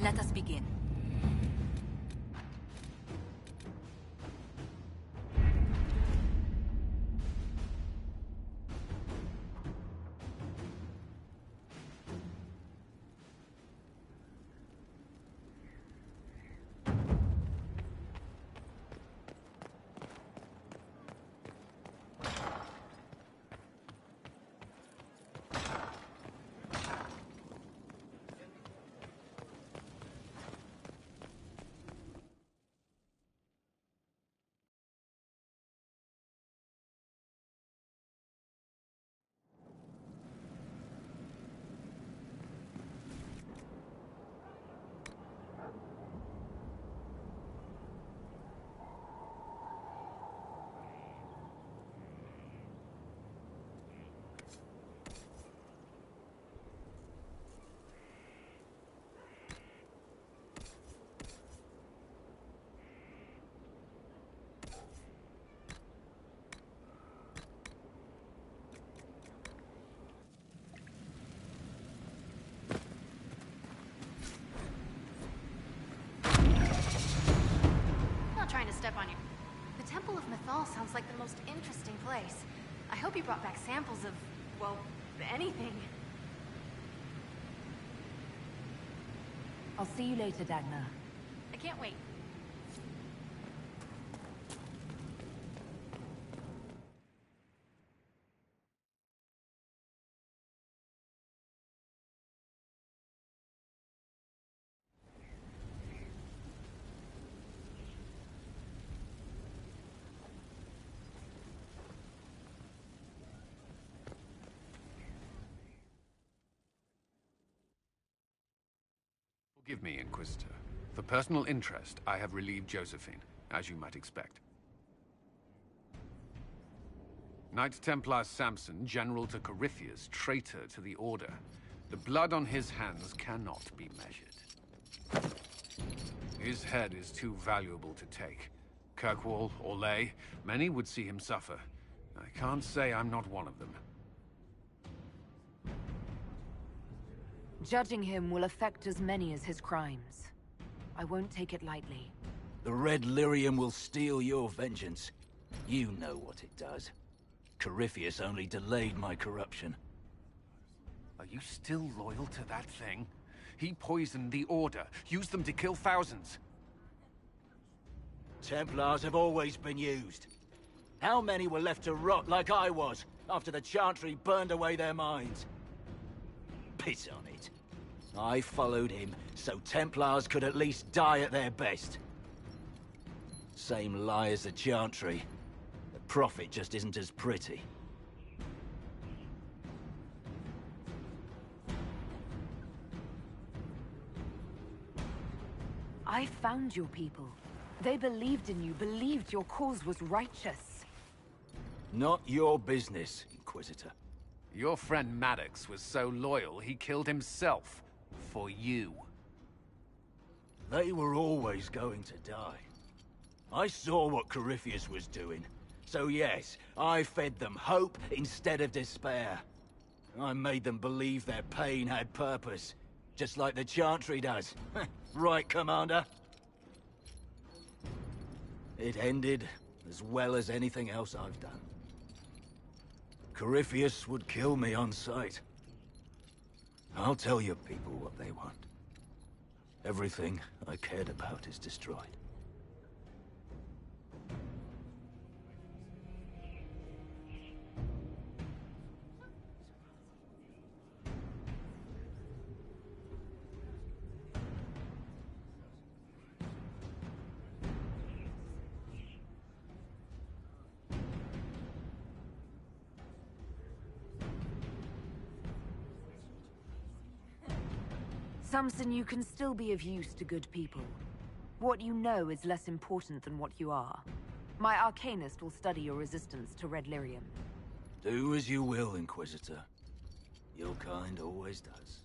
Let us begin. Trying to step on you. The Temple of Mythal sounds like the most interesting place. I hope you brought back samples of, well, anything. I'll see you later, Dagna. I can't wait. Forgive me, Inquisitor. For personal interest, I have relieved Josephine, as you might expect. Knight Templar Samson, General to Corypheus, traitor to the Order. The blood on his hands cannot be measured. His head is too valuable to take. Kirkwall, Orlais, many would see him suffer. I can't say I'm not one of them. Judging him will affect as many as his crimes. I won't take it lightly. The Red Lyrium will steal your vengeance. You know what it does. Corypheus only delayed my corruption. Are you still loyal to that thing? He poisoned the Order, used them to kill thousands. Templars have always been used. How many were left to rot like I was, after the Chantry burned away their minds? Piss on it. I followed him, so Templars could at least die at their best. Same lie as the Chantry. The Prophet just isn't as pretty. I found your people. They believed in you, believed your cause was righteous. Not your business, Inquisitor. Your friend Maddox was so loyal, he killed himself. For you. They were always going to die. I saw what Corypheus was doing. So yes, I fed them hope instead of despair. I made them believe their pain had purpose. Just like the Chantry does. Right, Commander? It ended as well as anything else I've done. Corypheus would kill me on sight. I'll tell your people what they want. Everything I cared about is destroyed. Samson, you can still be of use to good people. What you know is less important than what you are. My Arcanist will study your resistance to Red Lyrium. Do as you will, Inquisitor. Your kind always does.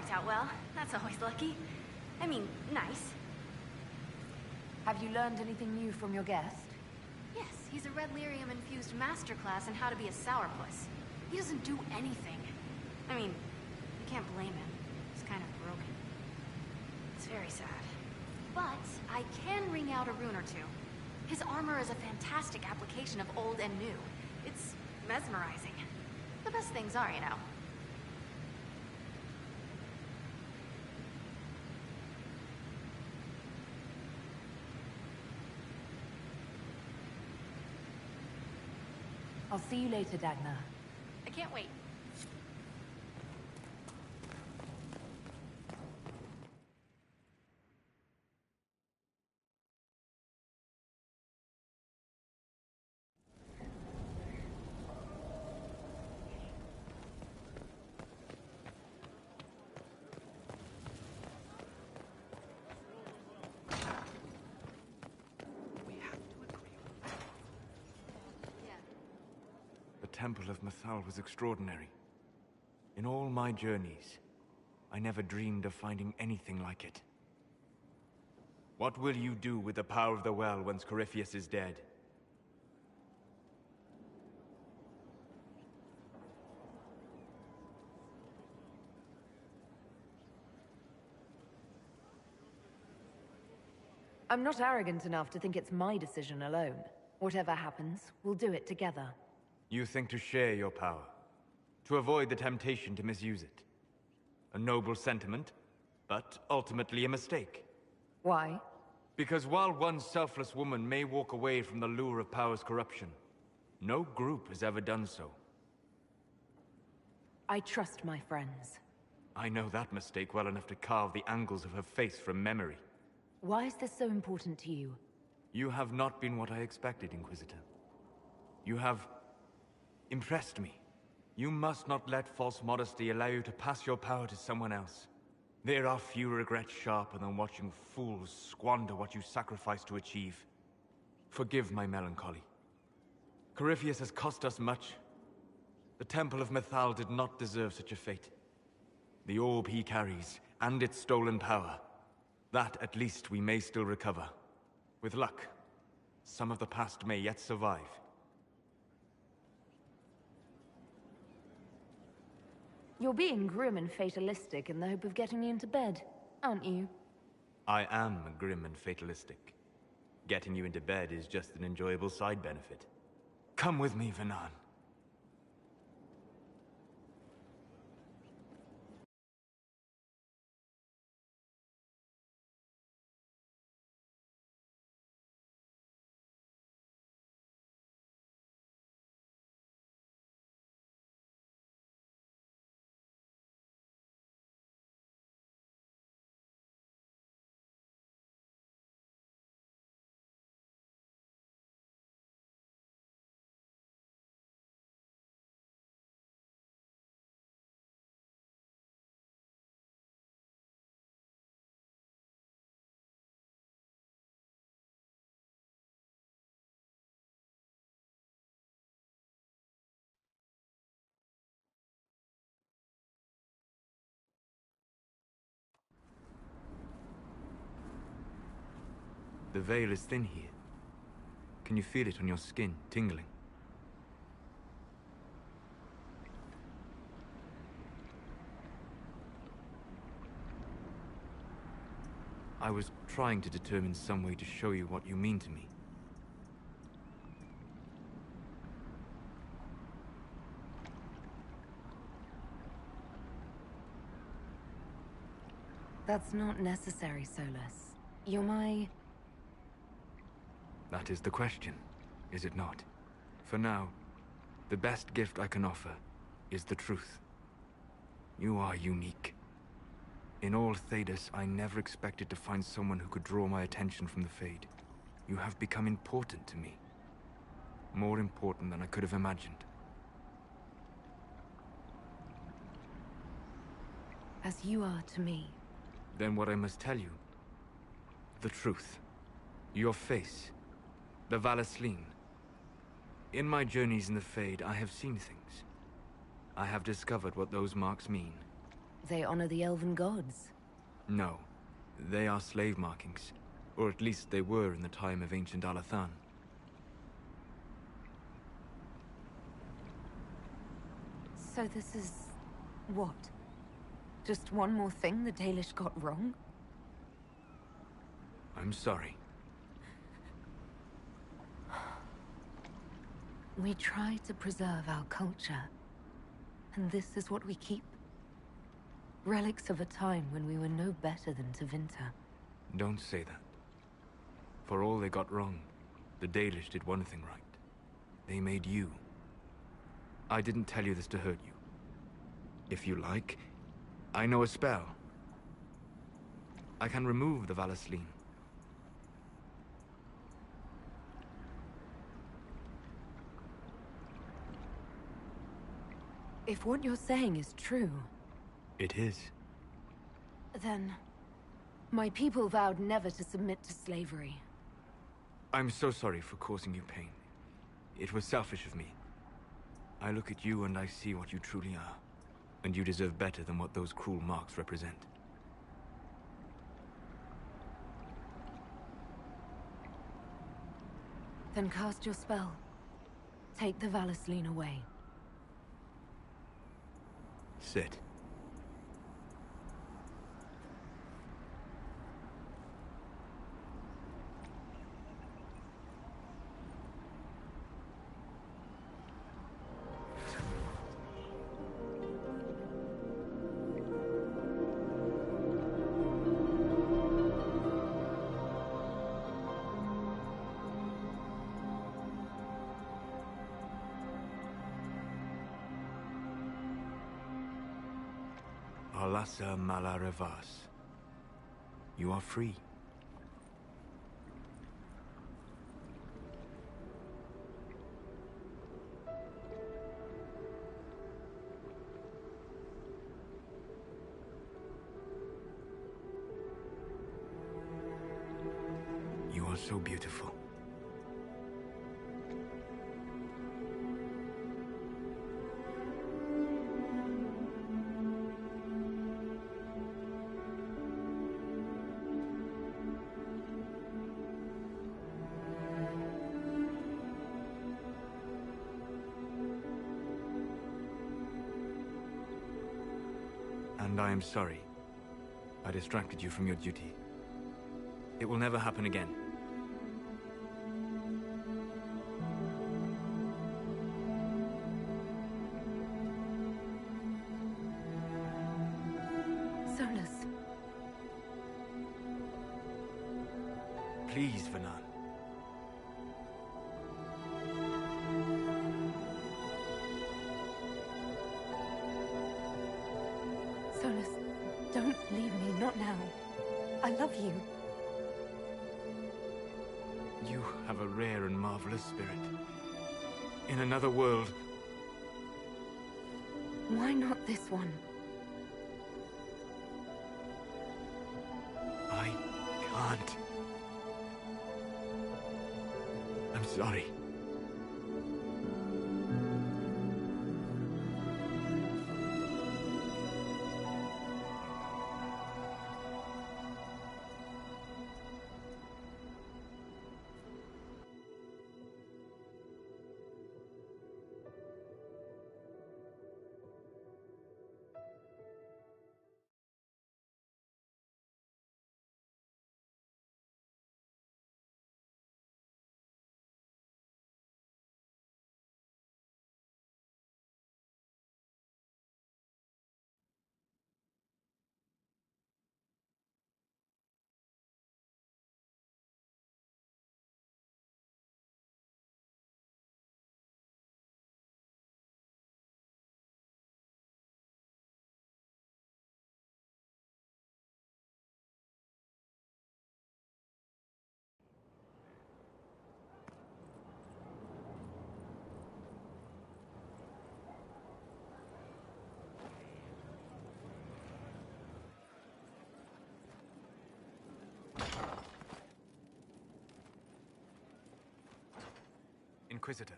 worked out well. That's always lucky. I mean, nice. Have you learned anything new from your guest? Yes, he's a red lyrium-infused masterclass in how to be a sourpuss. He doesn't do anything. I mean, you can't blame him. He's kind of broken. It's very sad. But I can ring out a rune or two. His armor is a fantastic application of old and new. It's mesmerizing. The best things are, you know. I'll see you later, Dagna. I can't wait. The Temple of Mythal was extraordinary. In all my journeys, I never dreamed of finding anything like it. What will you do with the power of the well once Corypheus is dead? I'm not arrogant enough to think it's my decision alone. Whatever happens, we'll do it together. You think to share your power, to avoid the temptation to misuse it. A noble sentiment, but ultimately a mistake. Why? Because while one selfless woman may walk away from the lure of power's corruption, no group has ever done so. I trust my friends. I know that mistake well enough to carve the angles of her face from memory. Why is this so important to you? You have not been what I expected, Inquisitor. You have impressed me. You must not let false modesty allow you to pass your power to someone else. There are few regrets sharper than watching fools squander what you sacrifice to achieve. Forgive my melancholy. Corypheus has cost us much. The Temple of Mythal did not deserve such a fate. The orb he carries, and its stolen power, that at least we may still recover. With luck, some of the past may yet survive. You're being grim and fatalistic in the hope of getting me into bed, aren't you? I am grim and fatalistic. Getting you into bed is just an enjoyable side benefit. Come with me, Vanan. The veil is thin here. Can you feel it on your skin, tingling? I was trying to determine some way to show you what you mean to me. That's not necessary, Solus. You're my... That is the question, is it not? For now, the best gift I can offer is the truth. You are unique. In all Thedas, I never expected to find someone who could draw my attention from the Fade. You have become important to me. More important than I could have imagined. As you are to me. Then what I must tell you, the truth. Your face, the Valasleen. In my journeys in the Fade, I have seen things. I have discovered what those marks mean. They honor the elven gods. No. They are slave markings. Or at least they were in the time of ancient Alathan. So this is... what? Just one more thing the Dalish got wrong? I'm sorry. We try to preserve our culture. And this is what we keep. Relics of a time when we were no better than Tevinter. Don't say that. For all they got wrong, the Dalish did one thing right. They made you. I didn't tell you this to hurt you. If you like, I know a spell. I can remove the Valasleen. If what you're saying is true... It is. Then... my people vowed never to submit to slavery. I'm so sorry for causing you pain. It was selfish of me. I look at you and I see what you truly are. And you deserve better than what those cruel marks represent. Then cast your spell. Take the Valasleen away. Sit. Alasa Malarevas. You are free. You are so beautiful. And I am sorry. I distracted you from your duty. It will never happen again. Solus. Please, Vanan. Solus, don't leave me, not now. I love you. You have a rare and marvelous spirit. In another world. Why not this one? I can't. I'm sorry. Inquisitor,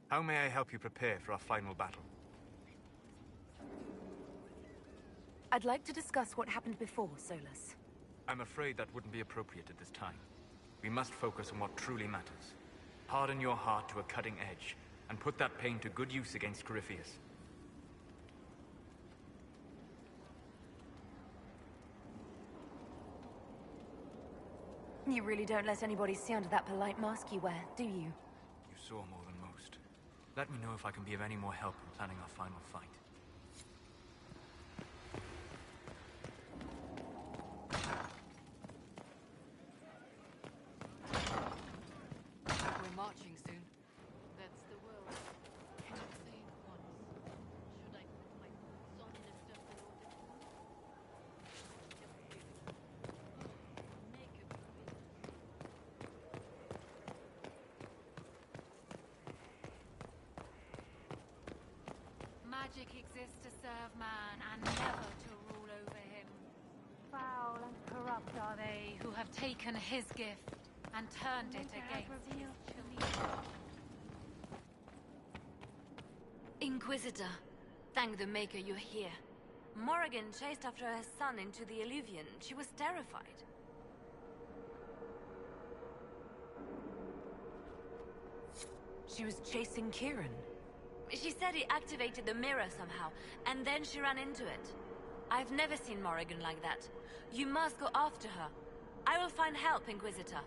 how may I help you prepare for our final battle? I'd like to discuss what happened before, Solus. I'm afraid that wouldn't be appropriate at this time. We must focus on what truly matters. Harden your heart to a cutting edge, and put that pain to good use against Corypheus. You really don't let anybody see under that polite mask you wear, do you? You saw more than most. Let me know if I can be of any more help in planning our final fight. We're marching soon. That's the world. Can you say it once? Should I put my boots on in a certain order? Make a magic exists to serve man and never to rule over him. Foul and corrupt are they who have taken his gift and turned it against his children. Inquisitor, thank the Maker you're here. Morrigan chased after her son into the Illuvian. She was terrified. She was chasing Kieran. She said he activated the mirror somehow, and then she ran into it. I've never seen Morrigan like that. You must go after her. I will find help, Inquisitor.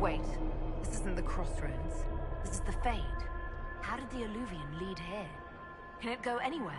Wait, this isn't the Crossroads. This is the Fade. How did the Illuvian lead here? Can it go anywhere?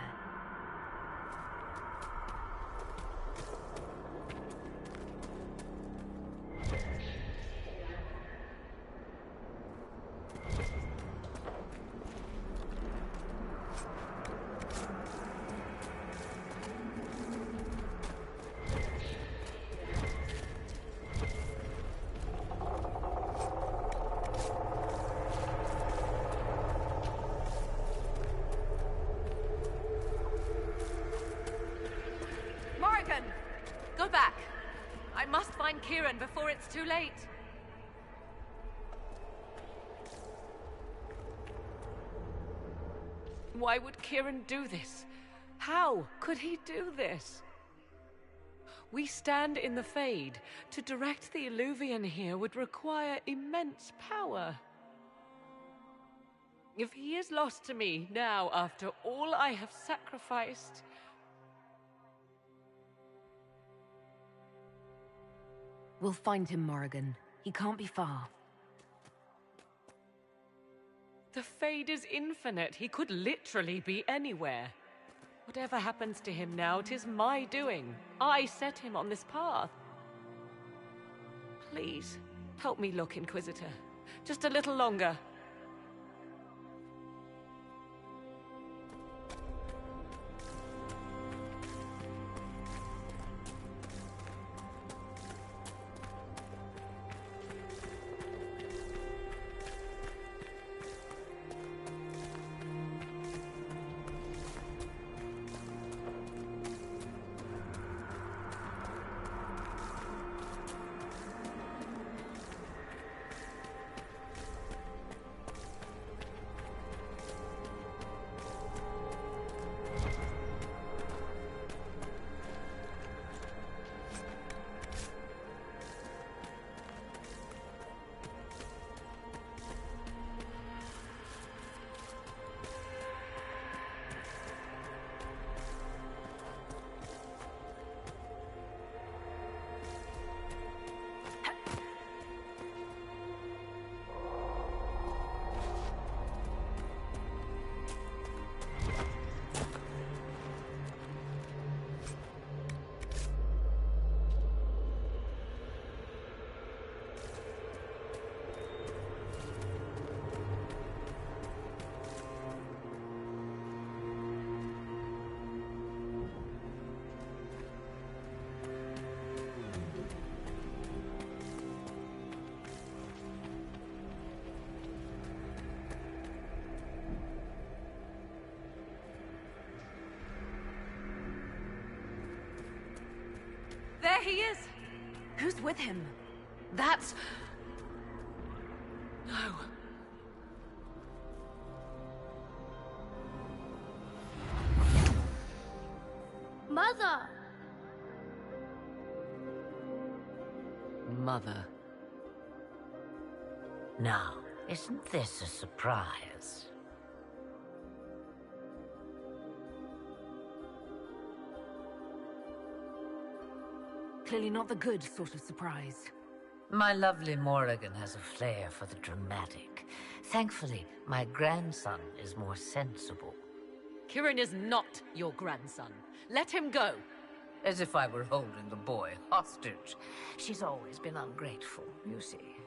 Go back. I must find Kieran before it's too late. Why would Kieran do this? How could he do this? We stand in the Fade. To direct the Illuvian here would require immense power. If he is lost to me now after all I have sacrificed... We'll find him, Morrigan. He can't be far. The Fade is infinite. He could literally be anywhere. Whatever happens to him now, 'tis my doing. I set him on this path. Please, help me look, Inquisitor. Just a little longer. he is! Who's with him? That's... No. Mother! Mother. Now, isn't this a surprise? Clearly not the good sort of surprise. My lovely Morrigan has a flair for the dramatic. Thankfully, my grandson is more sensible. Kieran is not your grandson. Let him go. As if I were holding the boy hostage. She's always been ungrateful, you see.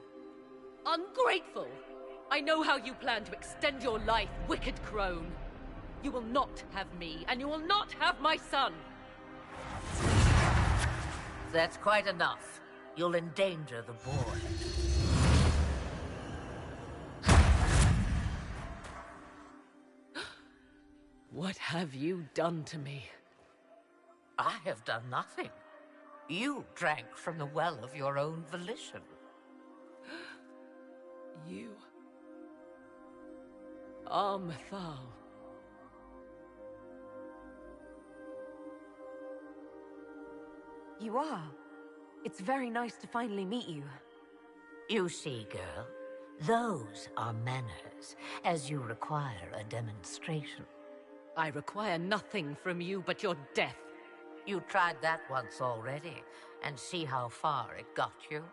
Ungrateful! I know how you plan to extend your life, wicked crone. You will not have me, and you will not have my son. That's quite enough. You'll endanger the boy. What have you done to me? I have done nothing. You drank from the well of your own volition. You are Mythal. You are. It's very nice to finally meet you. You see, girl, those are manners, as you require a demonstration. I require nothing from you but your death. You tried that once already, and see how far it got you?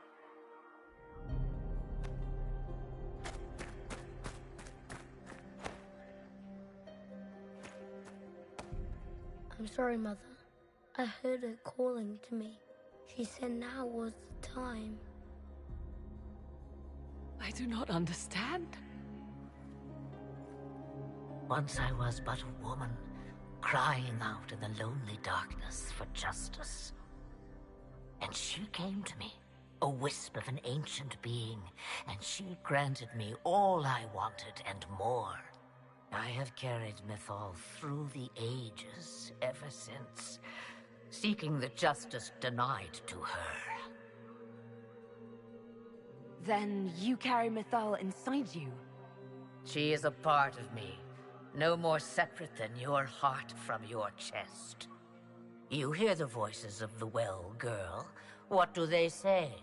I'm sorry, Mother. I heard her calling to me. She said now was the time. I do not understand. Once I was but a woman, crying out in the lonely darkness for justice. And she came to me, a wisp of an ancient being, and she granted me all I wanted and more. I have carried Mythal through the ages ever since, seeking the justice denied to her. Then you carry Mythal inside you. She is a part of me, no more separate than your heart from your chest. You hear the voices of the well, girl. What do they say?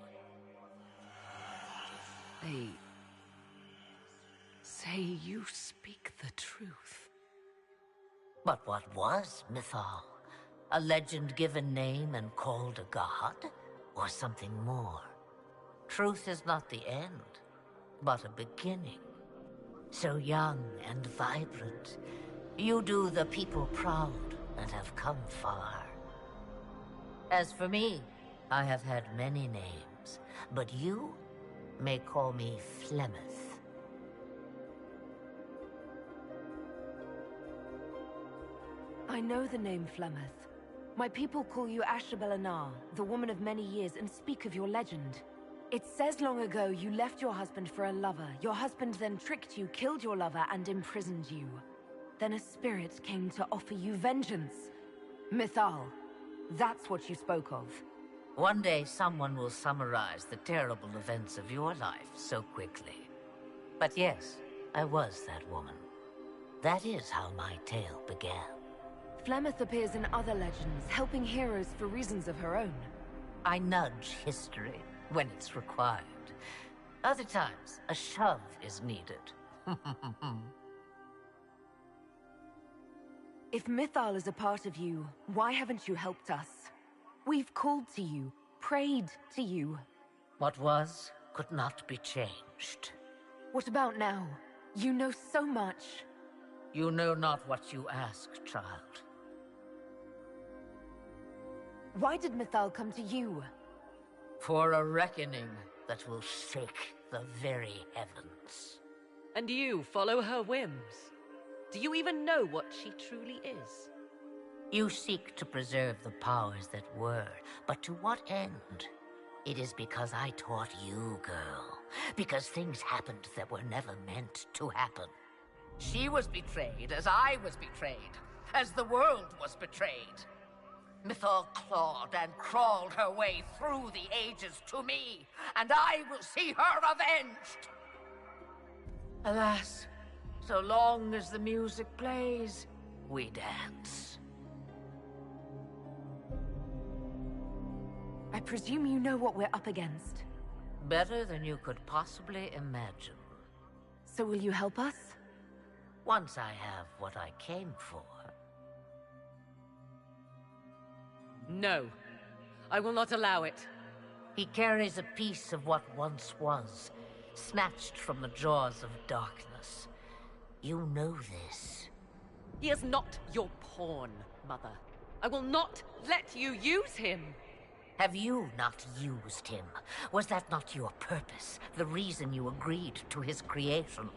They say you speak the truth. But what was Mythal? A legend given name and called a god? Or something more? Truth is not the end, but a beginning. So young and vibrant, you do the people proud and have come far. As for me, I have had many names, but you may call me Flemeth. I know the name Flemeth. My people call you Ashabelanar, the woman of many years, and speak of your legend. It says long ago you left your husband for a lover. Your husband then tricked you, killed your lover, and imprisoned you. Then a spirit came to offer you vengeance. Mythal, that's what you spoke of. One day someone will summarize the terrible events of your life so quickly. But yes, I was that woman. That is how my tale began. Flemeth appears in other legends, helping heroes for reasons of her own. I nudge history when it's required. Other times, a shove is needed. If Mythal is a part of you, why haven't you helped us? We've called to you, prayed to you. What was could not be changed. What about now? You know so much. You know not what you ask, child. Why did Mythal come to you? For a reckoning that will shake the very heavens. And you follow her whims. Do you even know what she truly is? You seek to preserve the powers that were, but to what end? It is because I taught you, girl. Because things happened that were never meant to happen. She was betrayed as I was betrayed, as the world was betrayed. Mythal clawed and crawled her way through the ages to me, and I will see her avenged! Alas, so long as the music plays, we dance. I presume you know what we're up against. Better than you could possibly imagine. So will you help us? Once I have what I came for. No. I will not allow it. He carries a piece of what once was, snatched from the jaws of darkness. You know this. He is not your pawn, Mother. I will not let you use him. Have you not used him? Was that not your purpose? The reason you agreed to his creation?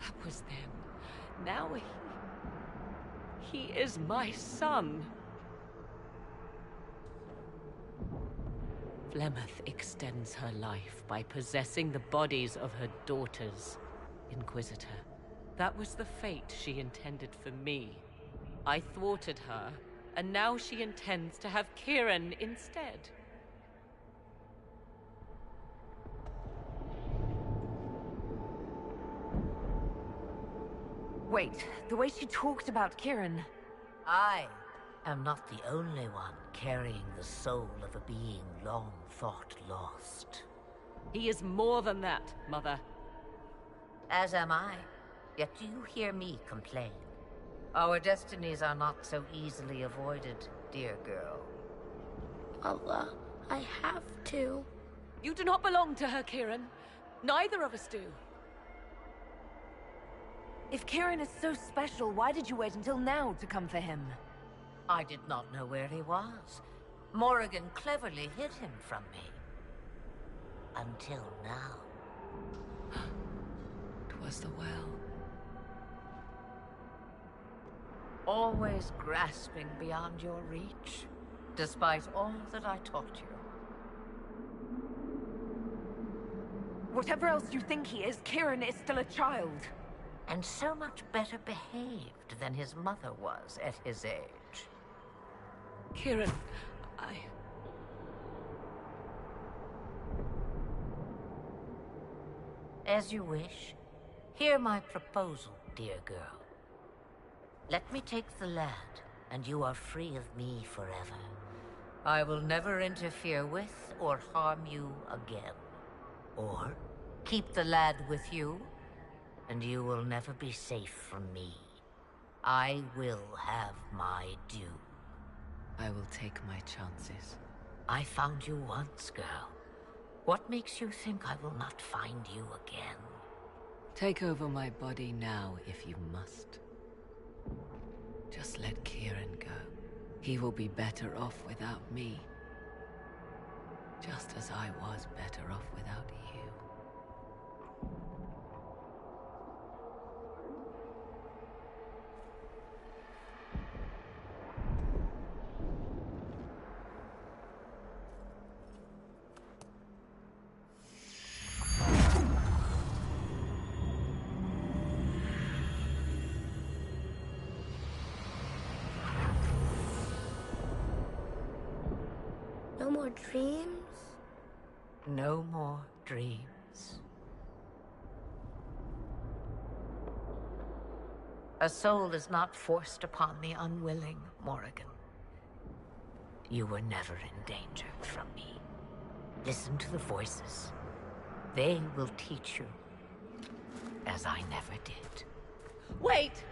That was then. Now he is my son. Flemeth extends her life by possessing the bodies of her daughters, Inquisitor. That was the fate she intended for me. I thwarted her, and now she intends to have Kieran instead. Wait, the way she talked about Kieran... I am not the only one carrying the soul of a being long thought lost. He is more than that, Mother. As am I. Yet do you hear me complain? Our destinies are not so easily avoided, dear girl. Mother, I have to. You do not belong to her, Kieran. Neither of us do. If Kieran is so special, why did you wait until now to come for him? I did not know where he was. Morrigan cleverly hid him from me. Until now. 'Twas the well. Always grasping beyond your reach, despite all that I taught you. Whatever else you think he is, Kieran is still a child. And so much better behaved than his mother was at his age. Kieran, As you wish. Hear my proposal, dear girl. Let me take the lad, and you are free of me forever. I will never interfere with or harm you again. Or keep the lad with you, and you will never be safe from me. I will have my due. I will take my chances. I found you once, girl. What makes you think I will not find you again? Take over my body now, if you must. Just let Kieran go. He will be better off without me. Just as I was better off without you. No more dreams? No more dreams. A soul is not forced upon the unwilling, Morrigan. You were never in danger from me. Listen to the voices. They will teach you, as I never did. Wait!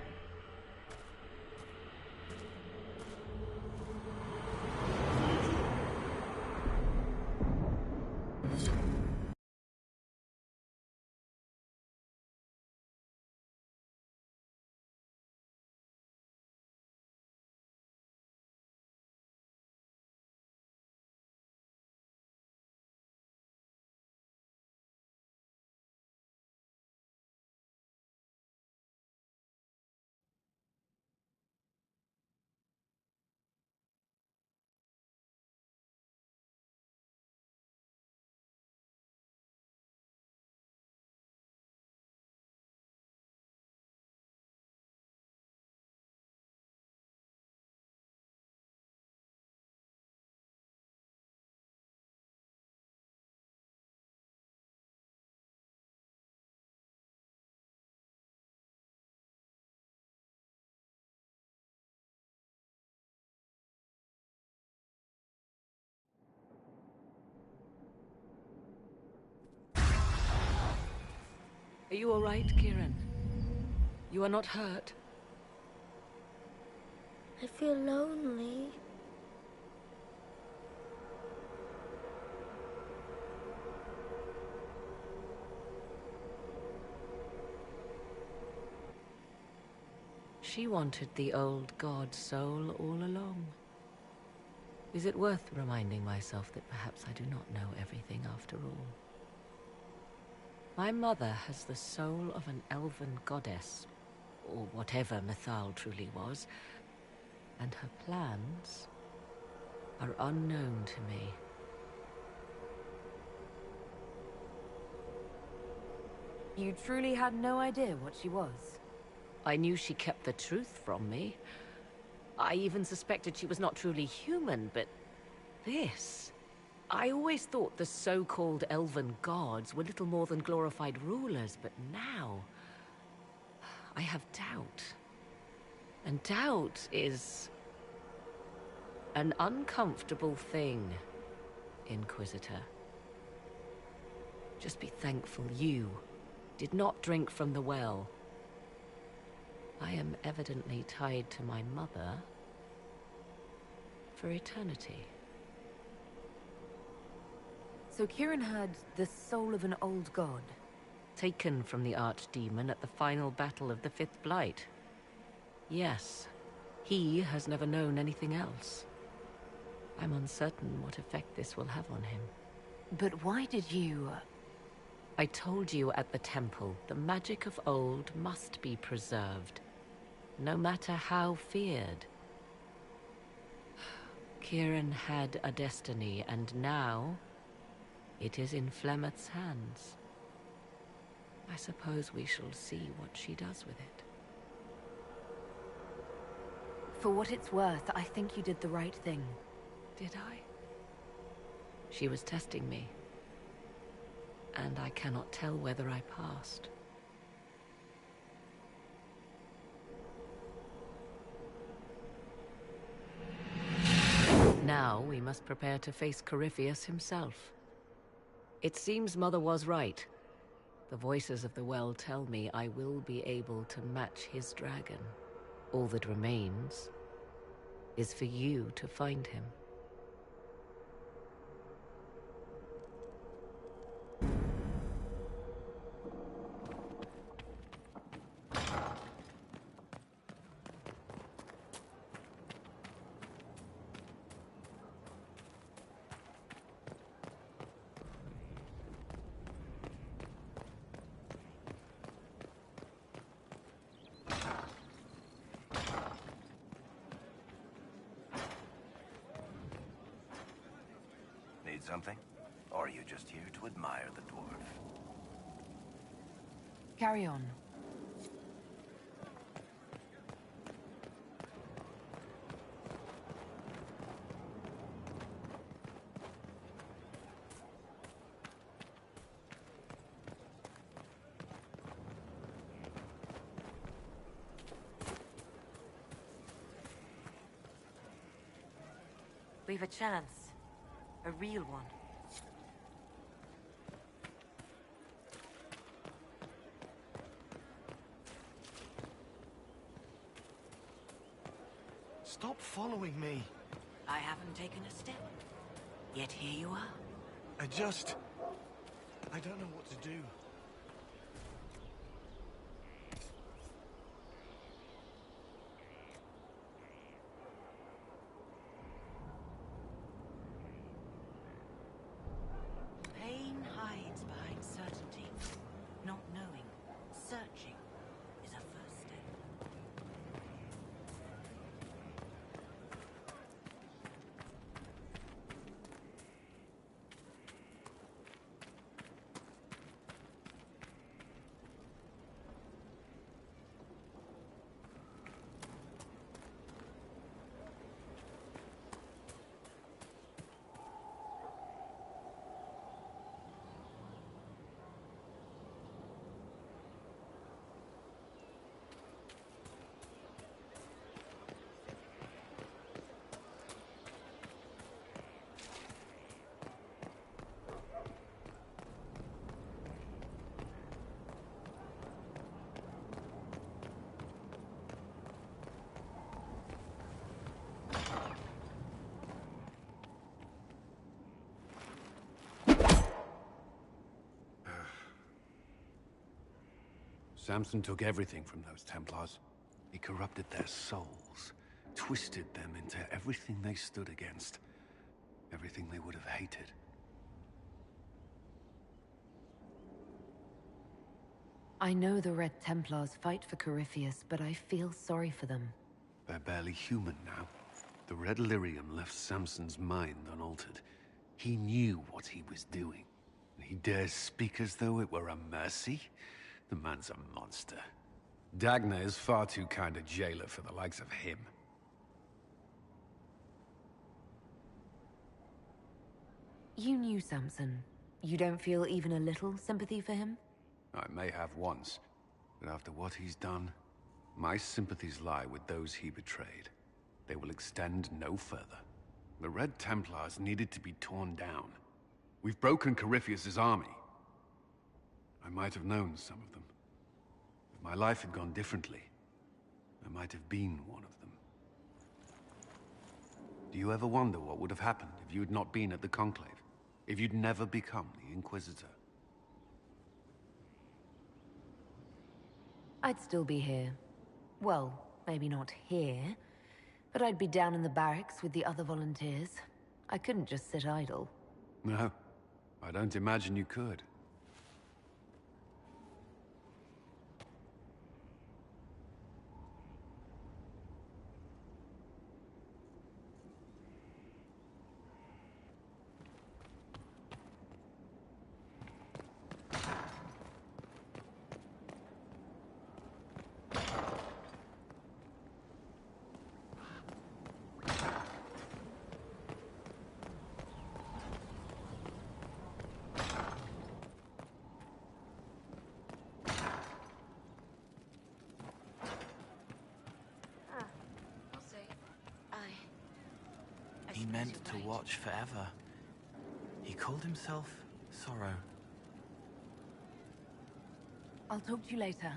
Are you all right, Kieran? You are not hurt? I feel lonely. She wanted the old god soul all along. Is it worth reminding myself that perhaps I do not know everything after all? My mother has the soul of an elven goddess, or whatever Mythal truly was, and her plans are unknown to me. You truly had no idea what she was? I knew she kept the truth from me. I even suspected she was not truly human, but this... I always thought the so-called elven gods were little more than glorified rulers, but now... I have doubt. And doubt is... an uncomfortable thing, Inquisitor. Just be thankful you did not drink from the well. I am evidently tied to my mother for eternity. So Kieran had the soul of an old god? Taken from the archdemon at the final battle of the Fifth Blight. Yes, he has never known anything else. I'm uncertain what effect this will have on him. But why did you... I told you at the temple, the magic of old must be preserved, no matter how feared. Kieran had a destiny, and now it is in Flemeth's hands. I suppose we shall see what she does with it. For what it's worth, I think you did the right thing. Did I? She was testing me, and I cannot tell whether I passed. Now we must prepare to face Corypheus himself. It seems Mother was right. The voices of the well tell me I will be able to match his dragon. All that remains is for you to find him. Need something? Or are you just here to admire the dwarf? Carry on. We've a chance. A real one. Stop following me. I haven't taken a step. Yet here you are. I don't know what to do. Pain hides behind certainty. Not knowing, searching, is a first step. Samson took everything from those Templars. He corrupted their souls, twisted them into everything they stood against, everything they would have hated. I know the Red Templars fight for Corypheus, but I feel sorry for them. They're barely human now. The Red Lyrium left Samson's mind unaltered. He knew what he was doing. He dares speak as though it were a mercy? The man's a monster. Dagna is far too kind a jailer for the likes of him. You knew Samson. You don't feel even a little sympathy for him? I may have once, but after what he's done, my sympathies lie with those he betrayed. They will extend no further. The Red Templars needed to be torn down. We've broken Corypheus's army. I might have known some of them. If my life had gone differently, I might have been one of them. Do you ever wonder what would have happened if you had not been at the Conclave? If you'd never become the Inquisitor? I'd still be here. Well, maybe not here, but I'd be down in the barracks with the other volunteers. I couldn't just sit idle. No, I don't imagine you could. He meant to watch forever. He called himself Sorrow. I'll talk to you later.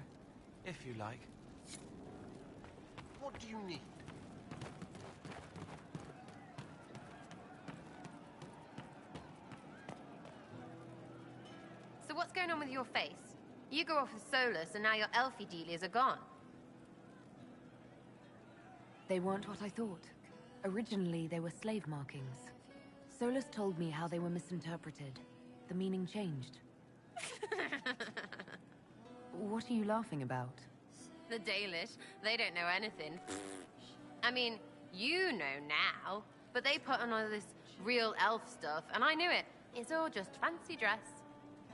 If you like. What do you need? So what's going on with your face? You go off with Solus and now your elfie dealies are gone. They weren't what I thought. Originally, they were slave markings. Solus told me how they were misinterpreted. The meaning changed. What are you laughing about? The Dalish, they don't know anything. I mean, you know now, but they put on all this real elf stuff, and I knew it. It's all just fancy dress.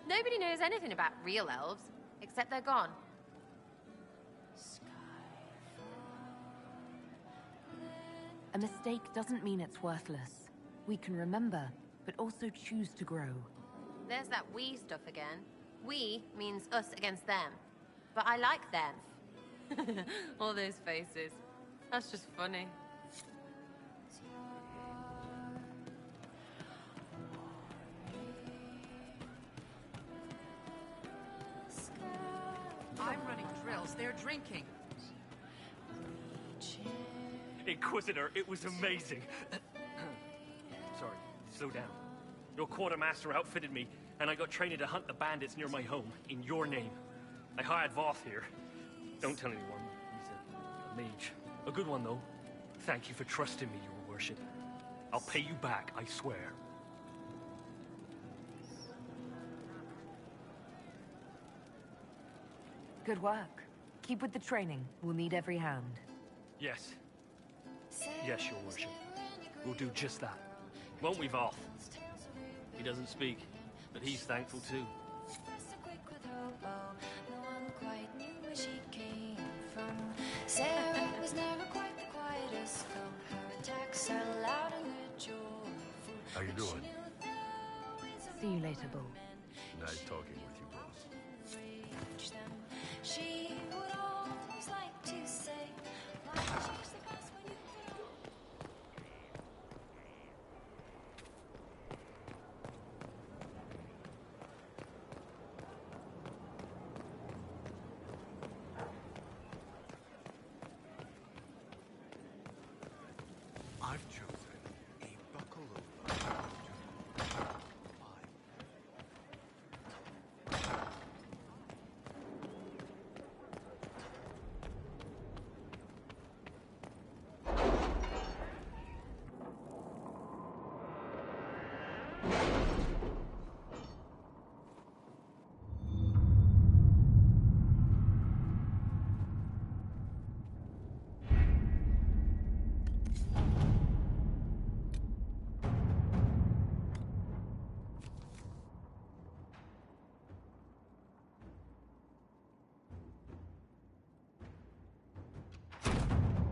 Nobody knows anything about real elves, except they're gone. A mistake doesn't mean it's worthless. We can remember, but also choose to grow. There's that we stuff again. We means us against them. But I like them. All those faces. That's just funny. I'm running drills. They're drinking. Inquisitor, it was amazing. Sorry, slow down. Your quartermaster outfitted me, and I got training to hunt the bandits near my home, in your name. I hired Voth here. Don't tell anyone. He's a mage. A good one, though. Thank you for trusting me, your worship. I'll pay you back, I swear. Good work. Keep with the training. We'll need every hand. Yes. Yes, your worship. We'll do just that. Won't we, Voth? He doesn't speak, but he's thankful too. Sarah was never quite the quietest, though her attacks are loud and they're joyful. How you doing? See you later, Bull. Nice talking with you, boss. She would always like to say, why choose the best when you I've chosen a buckle of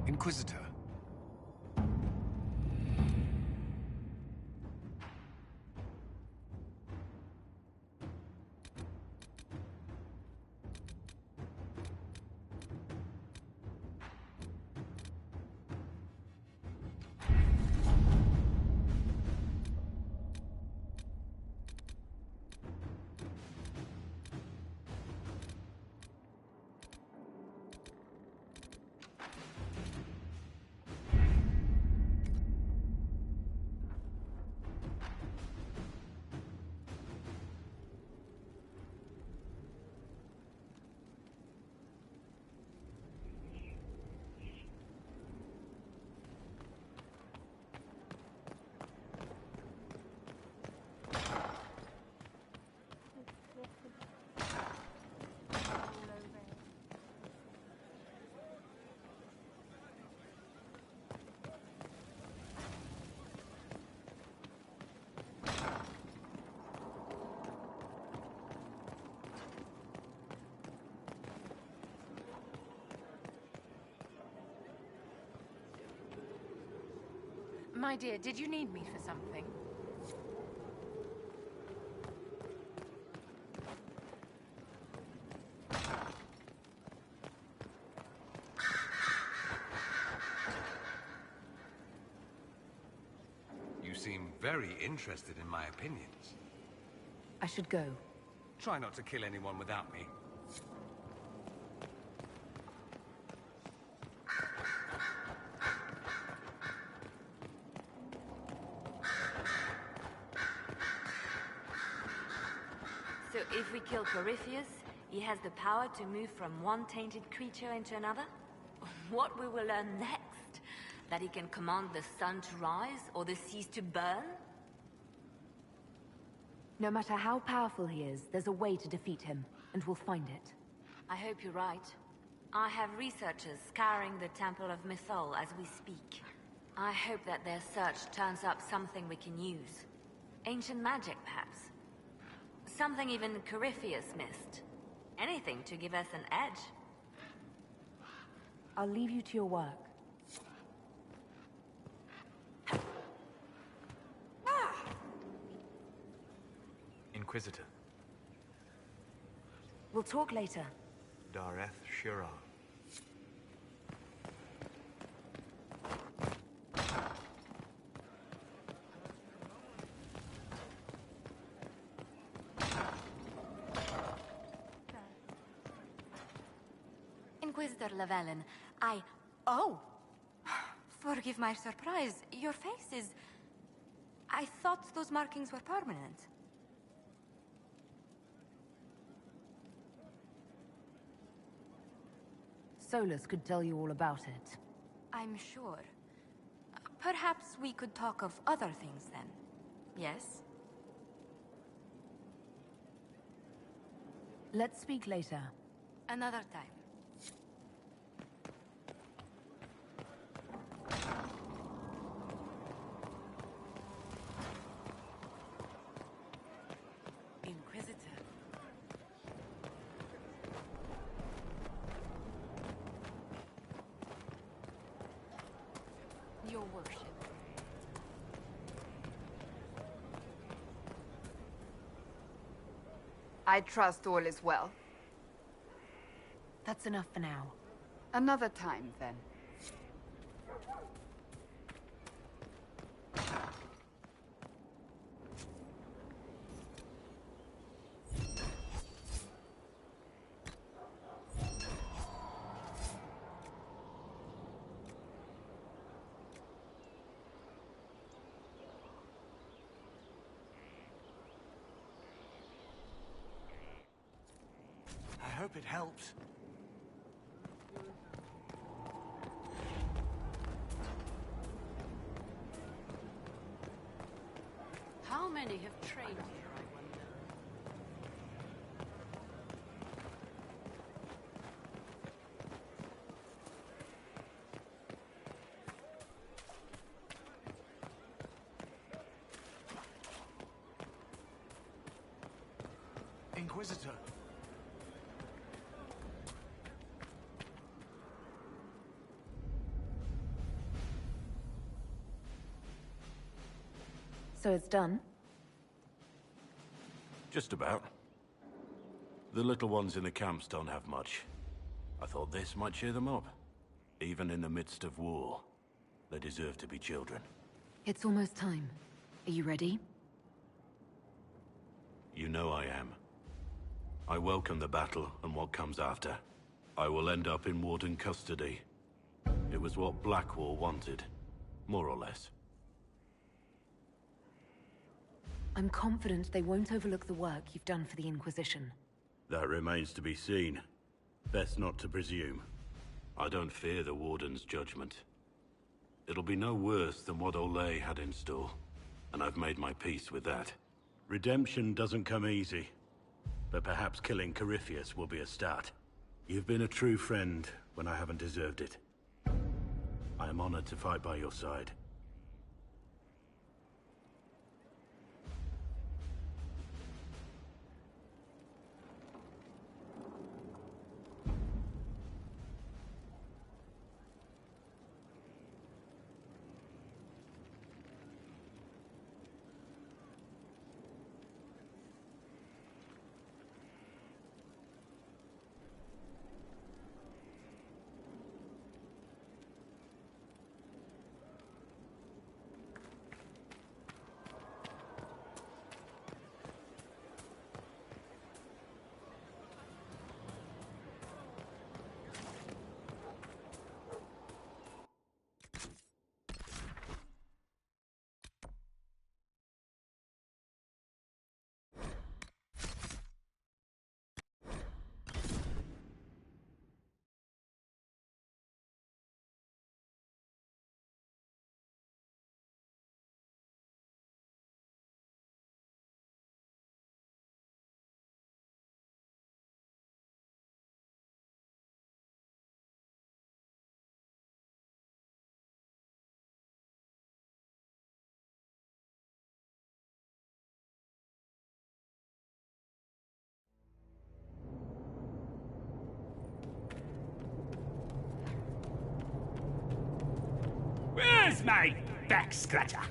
Inquisitor. My dear, did you need me for something? You seem very interested in my opinions. I should go. Try not to kill anyone without me. So if we kill Corypheus, he has the power to move from one tainted creature into another? What we will learn next? That he can command the sun to rise or the seas to burn? No matter how powerful he is, there's a way to defeat him, and we'll find it. I hope you're right. I have researchers scouring the Temple of Mythol as we speak. I hope that their search turns up something we can use. Ancient magic, perhaps. Something even Corypheus missed. Anything to give us an edge. I'll leave you to your work. Inquisitor. We'll talk later. Dareth Shira. Inquisitor Llewellyn, Oh! Forgive my surprise. Your face is... I thought those markings were permanent. Solus could tell you all about it. I'm sure. Perhaps we could talk of other things then. Yes? Let's speak later. Another time. Inquisitor. Your worship. I trust all is well. That's enough for now. Another time, then. I hope it helps. How many have trained here, I wonder? Inquisitor. So it's done? Just about. The little ones in the camps don't have much. I thought this might cheer them up. Even in the midst of war, they deserve to be children. It's almost time. Are you ready? You know I am. I welcome the battle and what comes after. I will end up in Warden custody. It was what Blackwall wanted, more or less. I'm confident they won't overlook the work you've done for the Inquisition. That remains to be seen. Best not to presume. I don't fear the Warden's judgment. It'll be no worse than what Olay had in store, and I've made my peace with that. Redemption doesn't come easy, but perhaps killing Corypheus will be a start. You've been a true friend when I haven't deserved it. I am honored to fight by your side. Where's my back scratcher?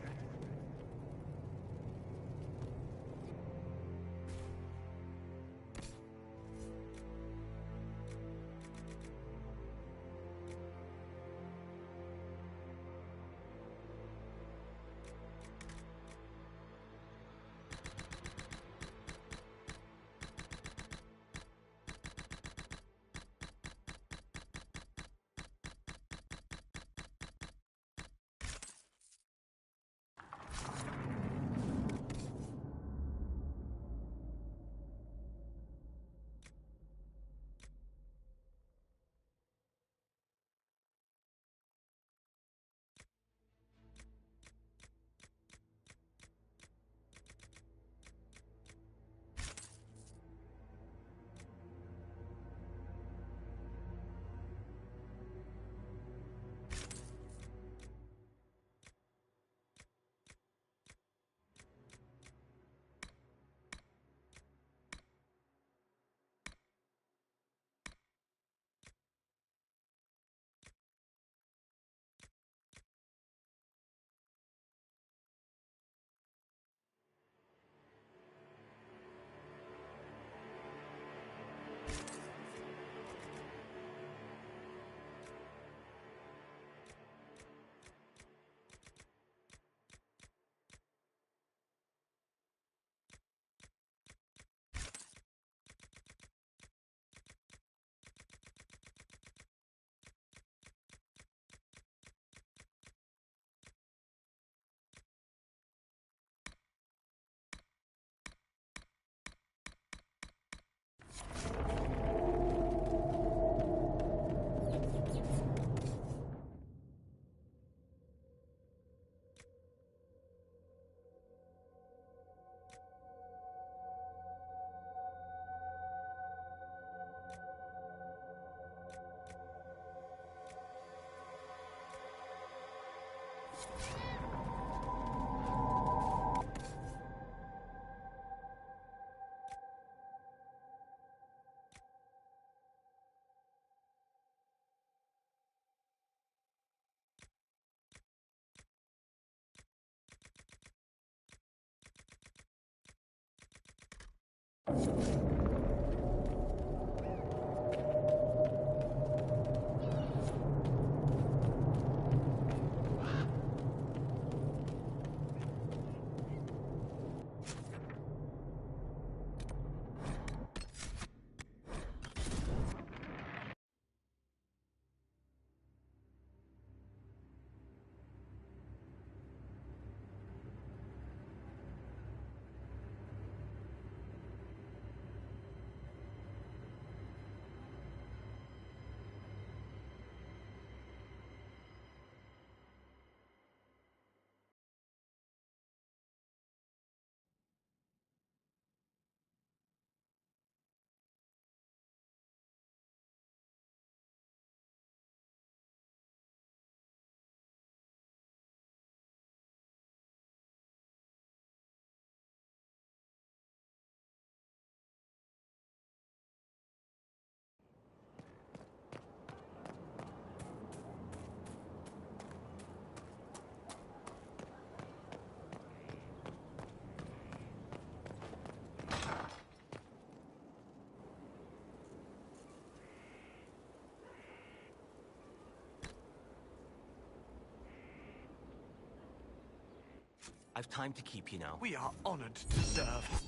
I've time to keep, you know. We are honored to serve.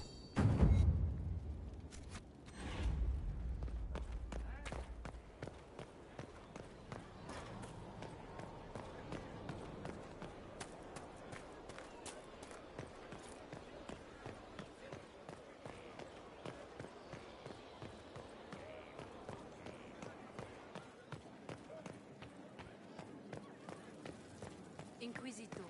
Inquisitor.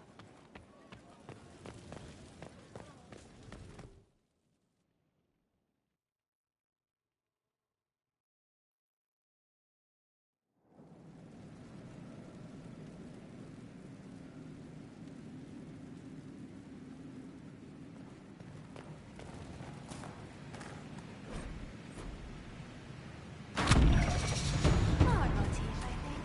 Flower motif, I think.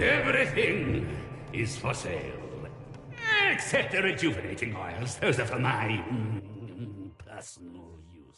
Everything is for sale. Except the rejuvenating oils. Those are for my personal use.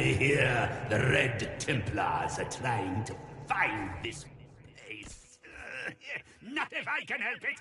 hear the Red Templars are trying to find this place. Not if I can help it.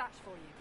dispatch for you.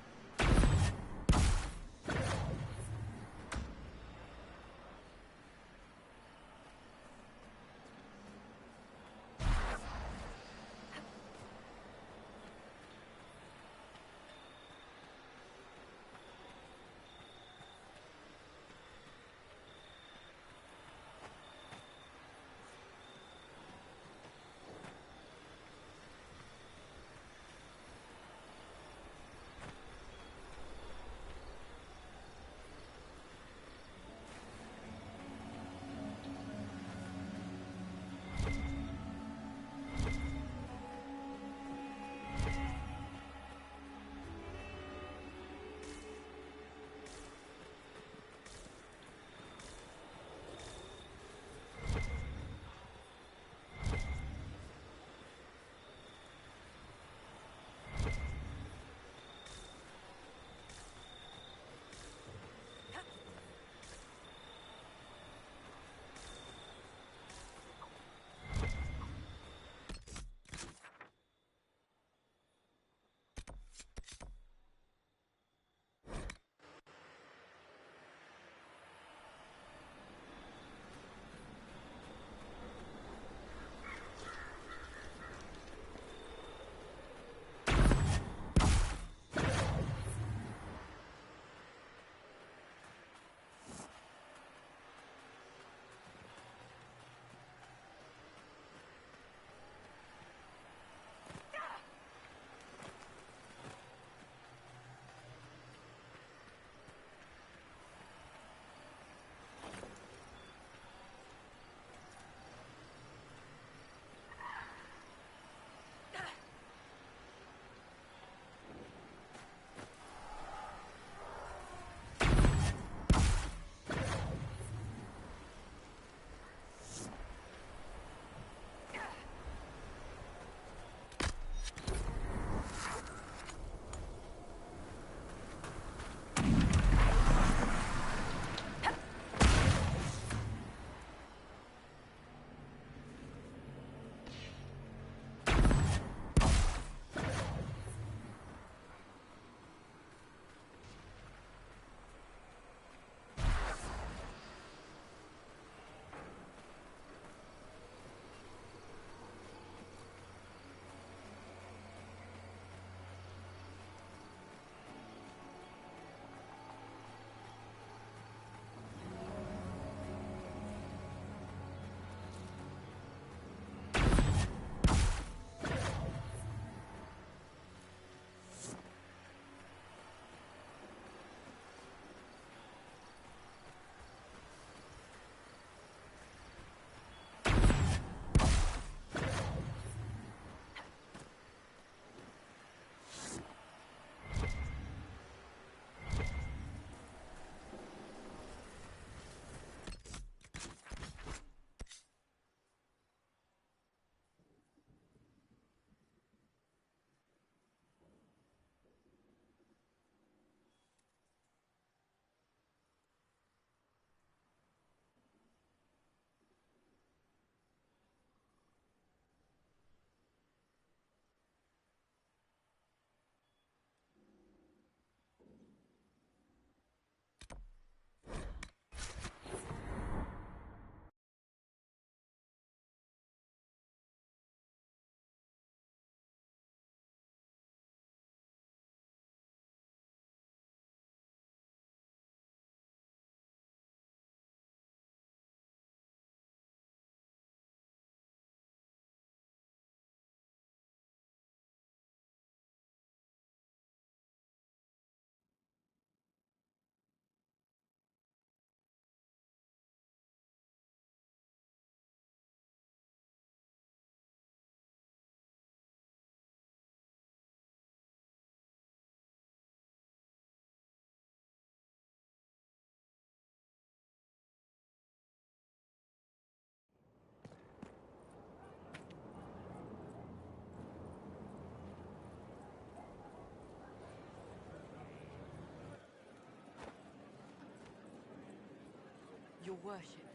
Your worship.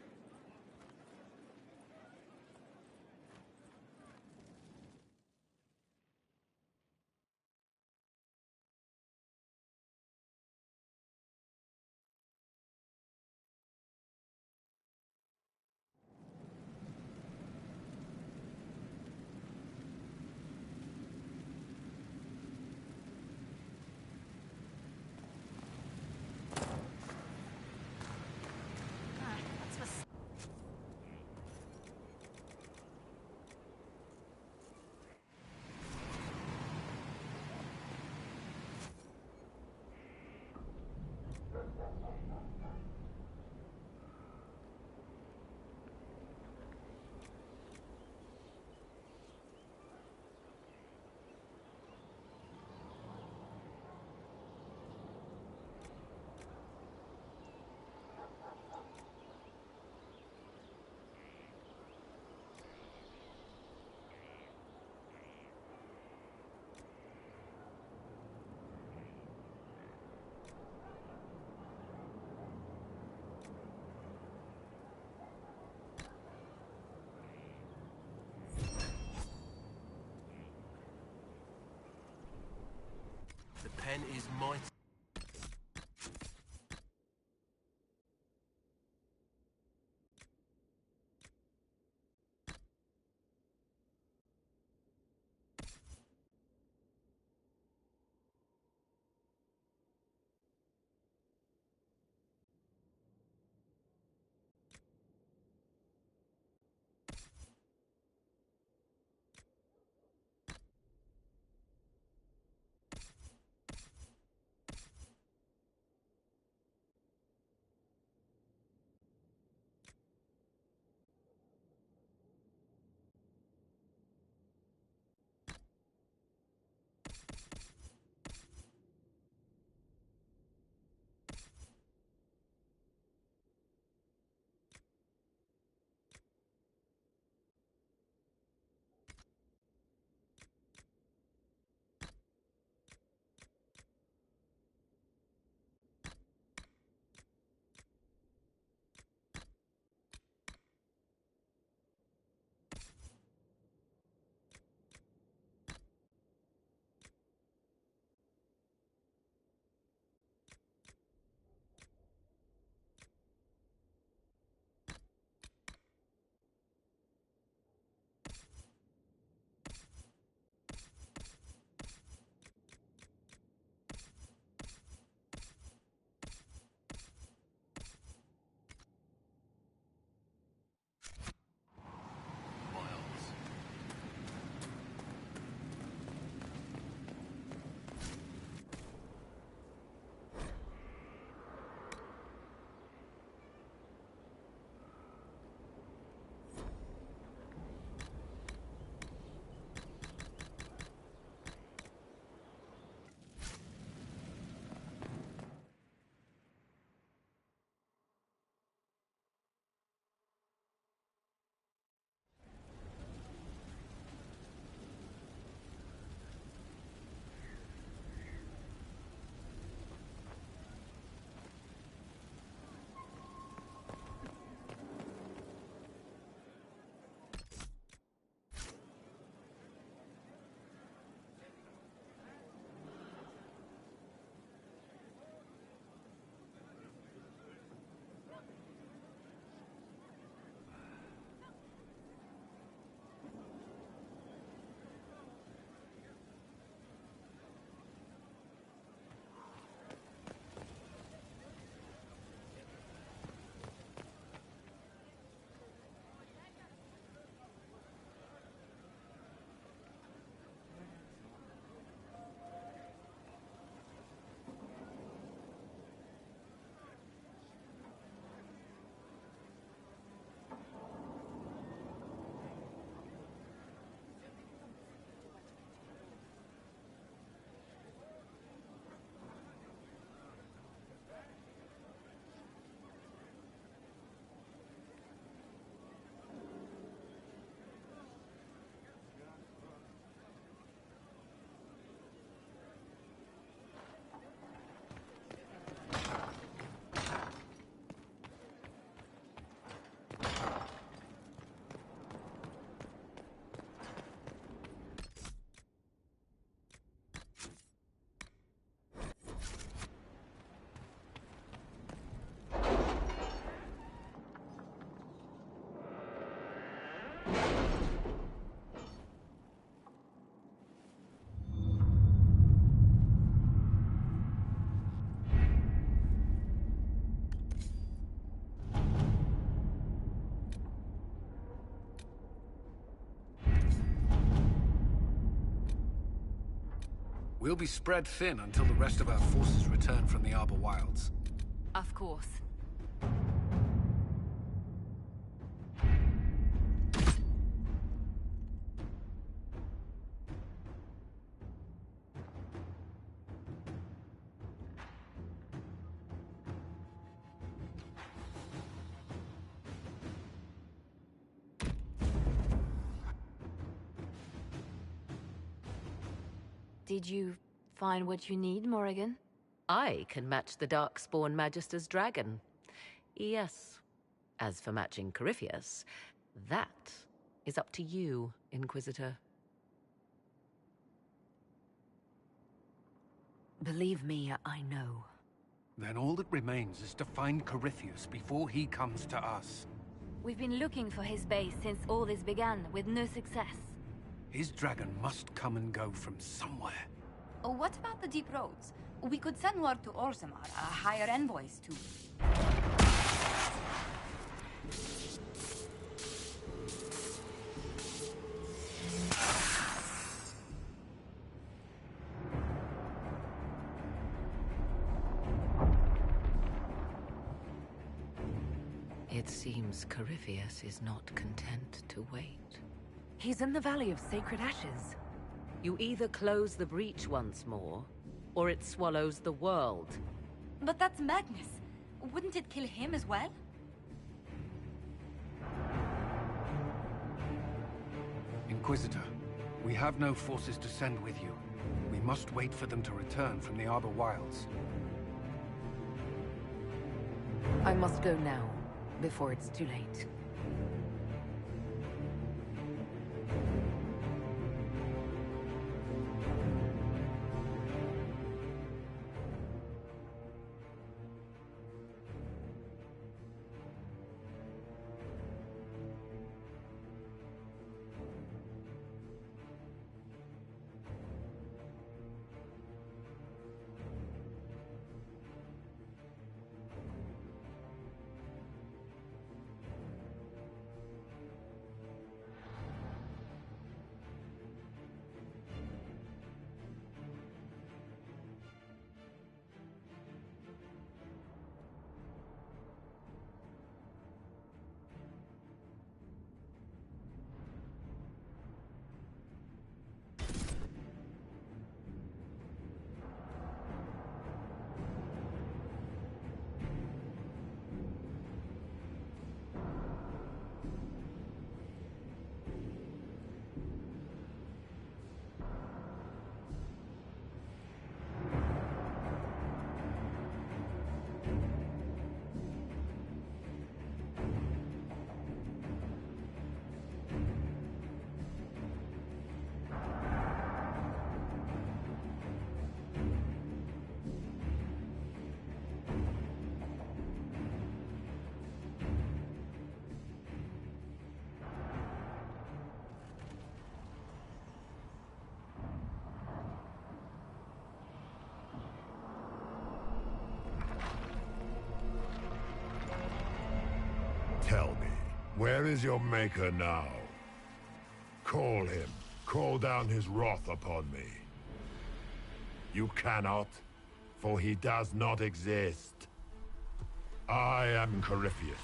Then is my... We'll be spread thin until the rest of our forces return from the Arbor Wilds. Of course. Did you find what you need, Morrigan? I can match the Darkspawn Magister's dragon. Yes. As for matching Corypheus, that is up to you, Inquisitor. Believe me, I know. Then all that remains is to find Corypheus before he comes to us. We've been looking for his base since all this began, with no success. His dragon must come and go from somewhere. Oh, what about the deep roads? We could send word to Orzammar, hire envoys to... It seems Corypheus is not content to wait. He's in the Valley of Sacred Ashes. You either close the breach once more, or it swallows the world. But that's Magnus. Wouldn't it kill him as well? Inquisitor, we have no forces to send with you. We must wait for them to return from the Arbor Wilds. I must go now, before it's too late. Tell me, where is your maker now? Call him. Call down his wrath upon me. You cannot, for he does not exist. I am Corypheus.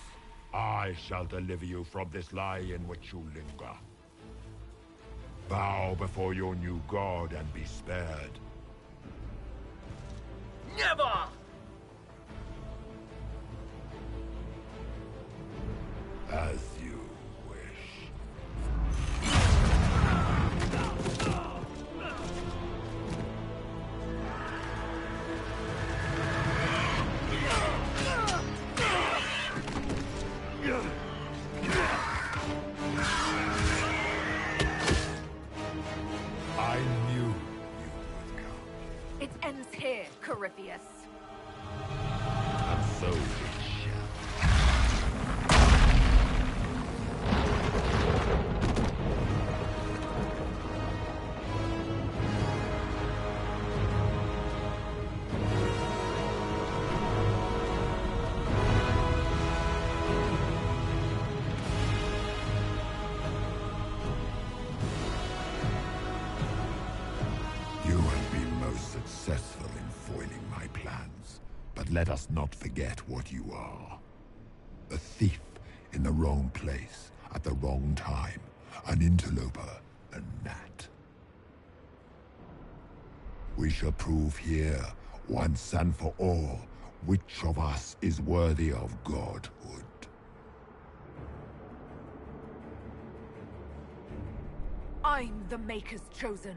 I shall deliver you from this lie in which you linger. Bow before your new god and be spared. Never! As you wish. I knew you would come. It ends here, Corypheus. And so it shall. You have been most successful in foiling my plans, but let us not forget what you are. A thief in the wrong place, at the wrong time, an interloper, a gnat. We shall prove here, once and for all, which of us is worthy of godhood. I'm the Maker's chosen.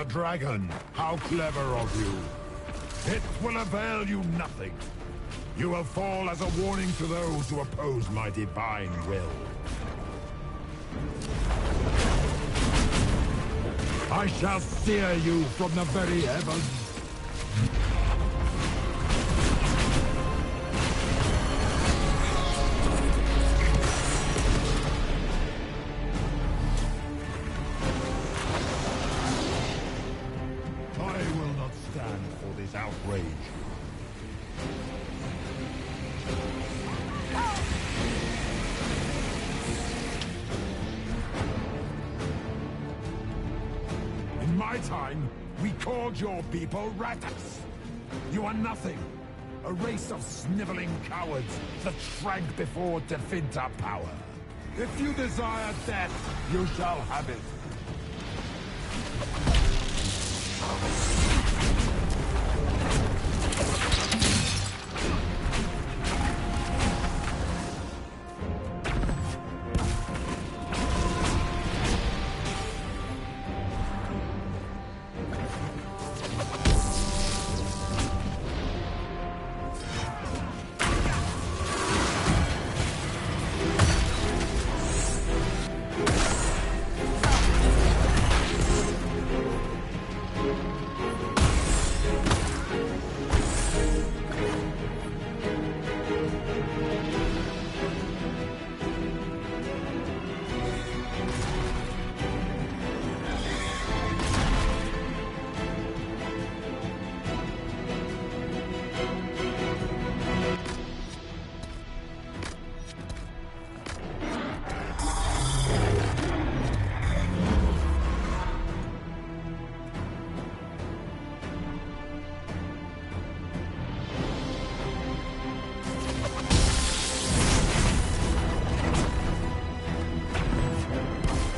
The dragon! How clever of you! It will avail you nothing. You will fall as a warning to those who oppose my divine will. I shall sear you from the very heavens. I will not stand for this outrage. In my time, we called your people ratas. You are nothing. A race of sniveling cowards that shrank before Definta power. If you desire death, you shall have it.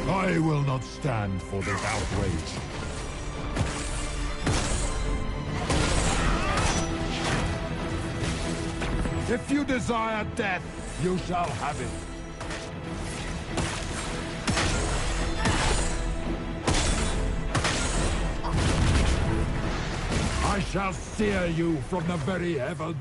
I will not stand for this outrage. If you desire death, you shall have it. I shall sear you from the very heavens.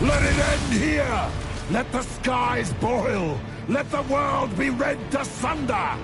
Let it end here! Let the skies boil! Let the world be rent asunder!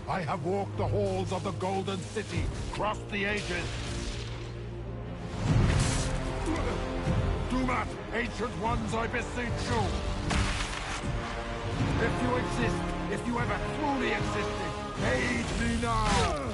I have walked the halls of the Golden City, crossed the ages. Do not, ancient ones, I beseech you. If you exist, if you ever truly existed, aid me now!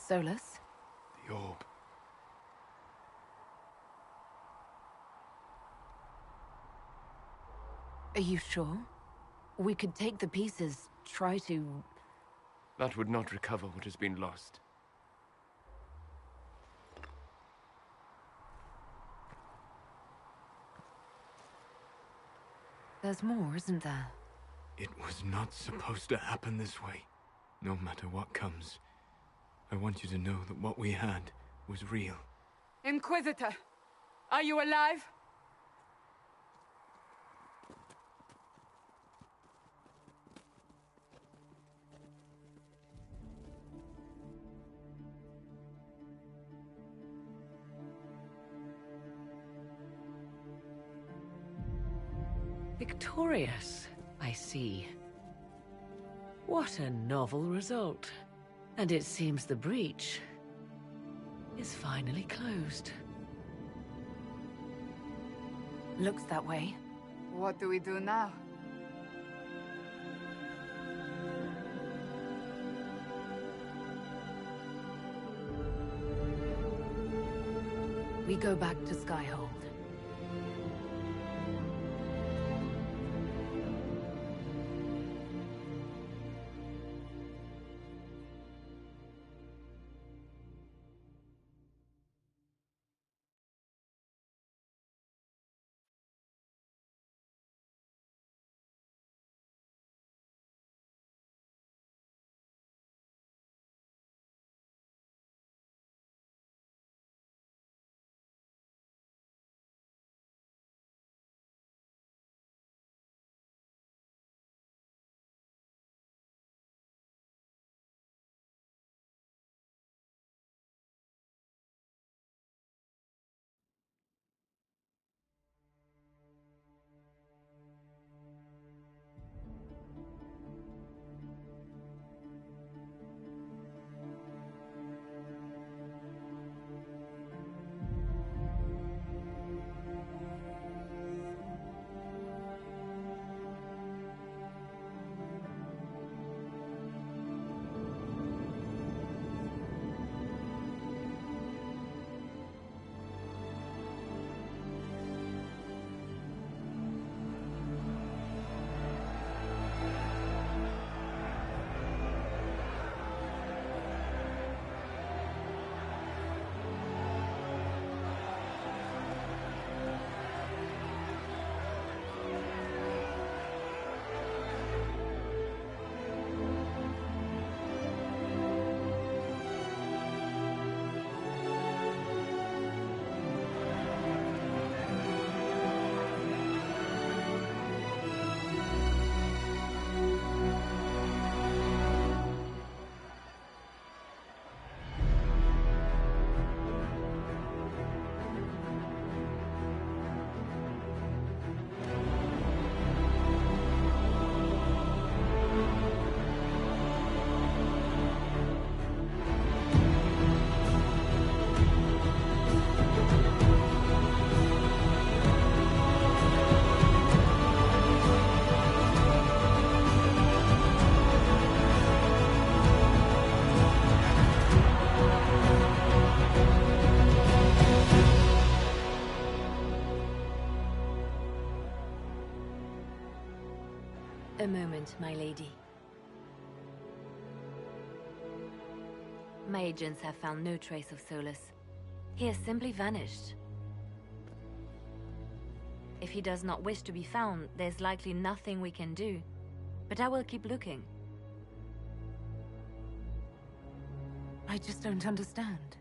Solus? The orb. Are you sure? We could take the pieces, try to... That would not recover what has been lost. There's more, isn't there? It was not supposed to happen this way. No matter what comes, I want you to know that what we had was real. Inquisitor, are you alive? Victorious, I see. What a novel result. And it seems the breach is finally closed. Looks that way. What do we do now? We go back to Skyhold. A moment, my lady. My agents have found no trace of Solus. He has simply vanished. If he does not wish to be found, there's likely nothing we can do. But I will keep looking. I just don't understand.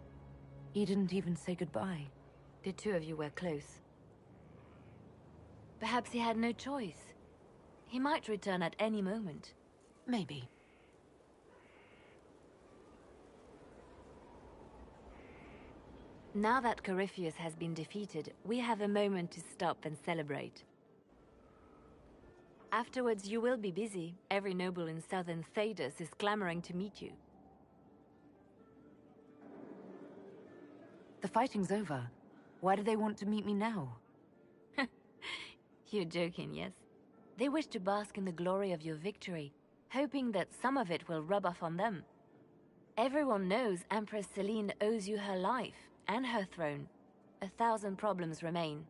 He didn't even say goodbye. The two of you were close. Perhaps he had no choice. He might return at any moment. Maybe. Now that Corypheus has been defeated, we have a moment to stop and celebrate. Afterwards, you will be busy. Every noble in southern Thedas is clamoring to meet you. The fighting's over. Why do they want to meet me now? You're joking, yes? They wish to bask in the glory of your victory, hoping that some of it will rub off on them. Everyone knows Empress Celine owes you her life and her throne. 1,000 problems remain,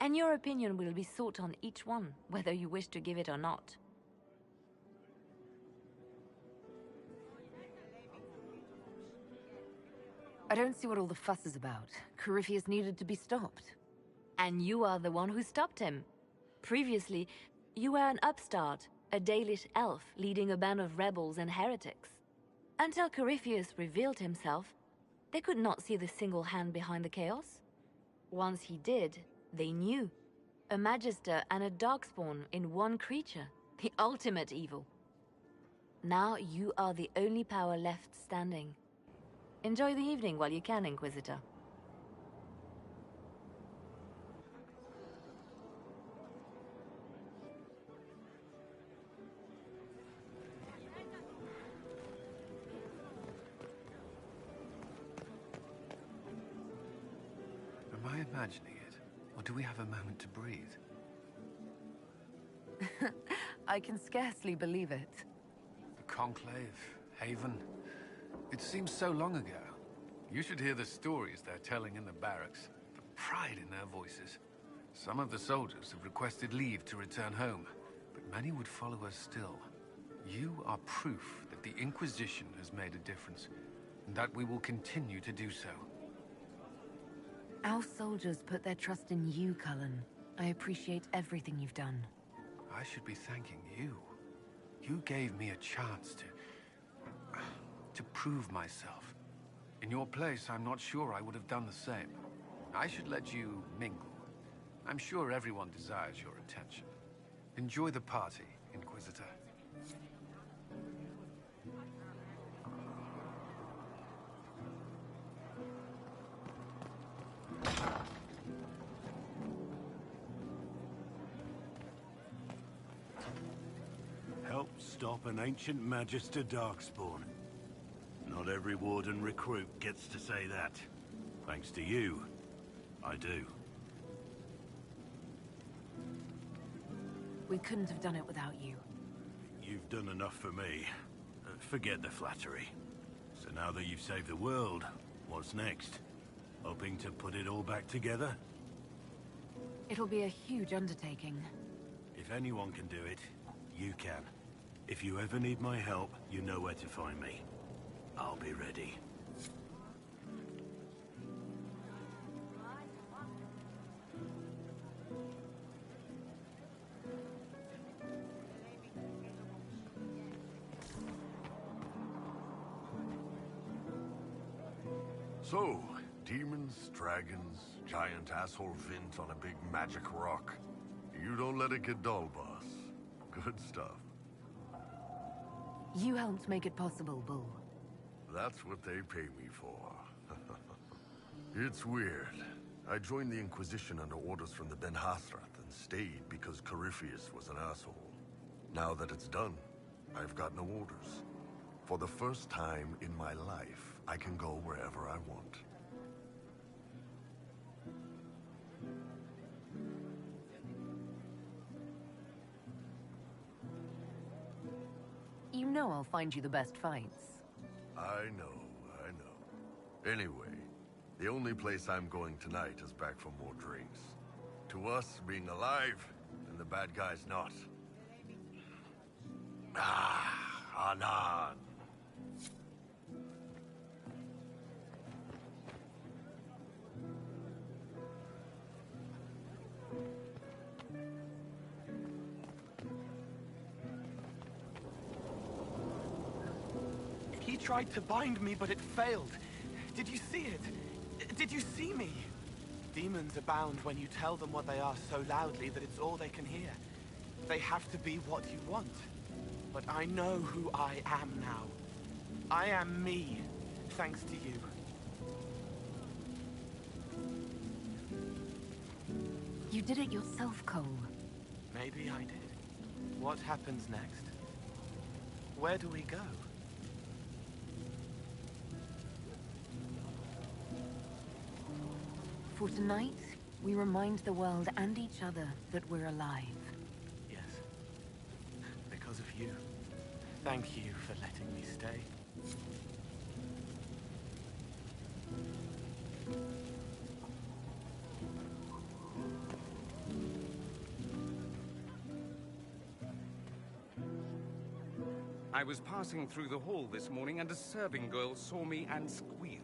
and your opinion will be sought on each one, whether you wish to give it or not. I don't see what all the fuss is about. Corypheus needed to be stopped. And you are the one who stopped him. Previously, you were an upstart, a Dalish elf leading a band of rebels and heretics. Until Corypheus revealed himself, they could not see the single hand behind the chaos. Once he did, they knew. A Magister and a Darkspawn in one creature, the ultimate evil. Now you are the only power left standing. Enjoy the evening while you can, Inquisitor. Am I imagining it? Or do we have a moment to breathe? I can scarcely believe it. The Conclave, Haven. It seems so long ago. You should hear the stories they're telling in the barracks. The pride in their voices. Some of the soldiers have requested leave to return home, but many would follow us still. You are proof that the Inquisition has made a difference, and that we will continue to do so. Our soldiers put their trust in you, Cullen. I appreciate everything you've done. I should be thanking you. You gave me a chance to prove myself. In your place, I'm not sure I would have done the same. I should let you mingle. I'm sure everyone desires your attention. Enjoy the party, Inquisitor. Help stop an ancient Magister Darkspawn. Not every Warden recruit gets to say that. Thanks to you, I do. We couldn't have done it without you. You've done enough for me. Forget the flattery. So now that you've saved the world, what's next? Hoping to put it all back together? It'll be a huge undertaking. If anyone can do it, you can. If you ever need my help, you know where to find me. I'll be ready. So, demons, dragons, giant asshole Vint on a big magic rock. You don't let it get dull, boss. Good stuff. You helped make it possible, Bull. That's what they pay me for. It's weird. I joined the Inquisition under orders from the Ben Hasrath and stayed because Corypheus was an asshole. Now that it's done, I've got no orders. For the first time in my life, I can go wherever I want. You know I'll find you the best fights. I know. Anyway, the only place I'm going tonight is back for more drinks. To us, being alive, and the bad guys not. Anan. He tried to bind me, but it failed. Did you see it? Did you see me? Demons abound when you tell them what they are so loudly that it's all they can hear. They have to be what you want. But I know who I am now. I am me, thanks to you. You did it yourself, Cole. Maybe I did. What happens next? Where do we go? For tonight, we remind the world and each other that we're alive. Yes. Because of you. Thank you for letting me stay. I was passing through the hall this morning and a serving girl saw me and squealed.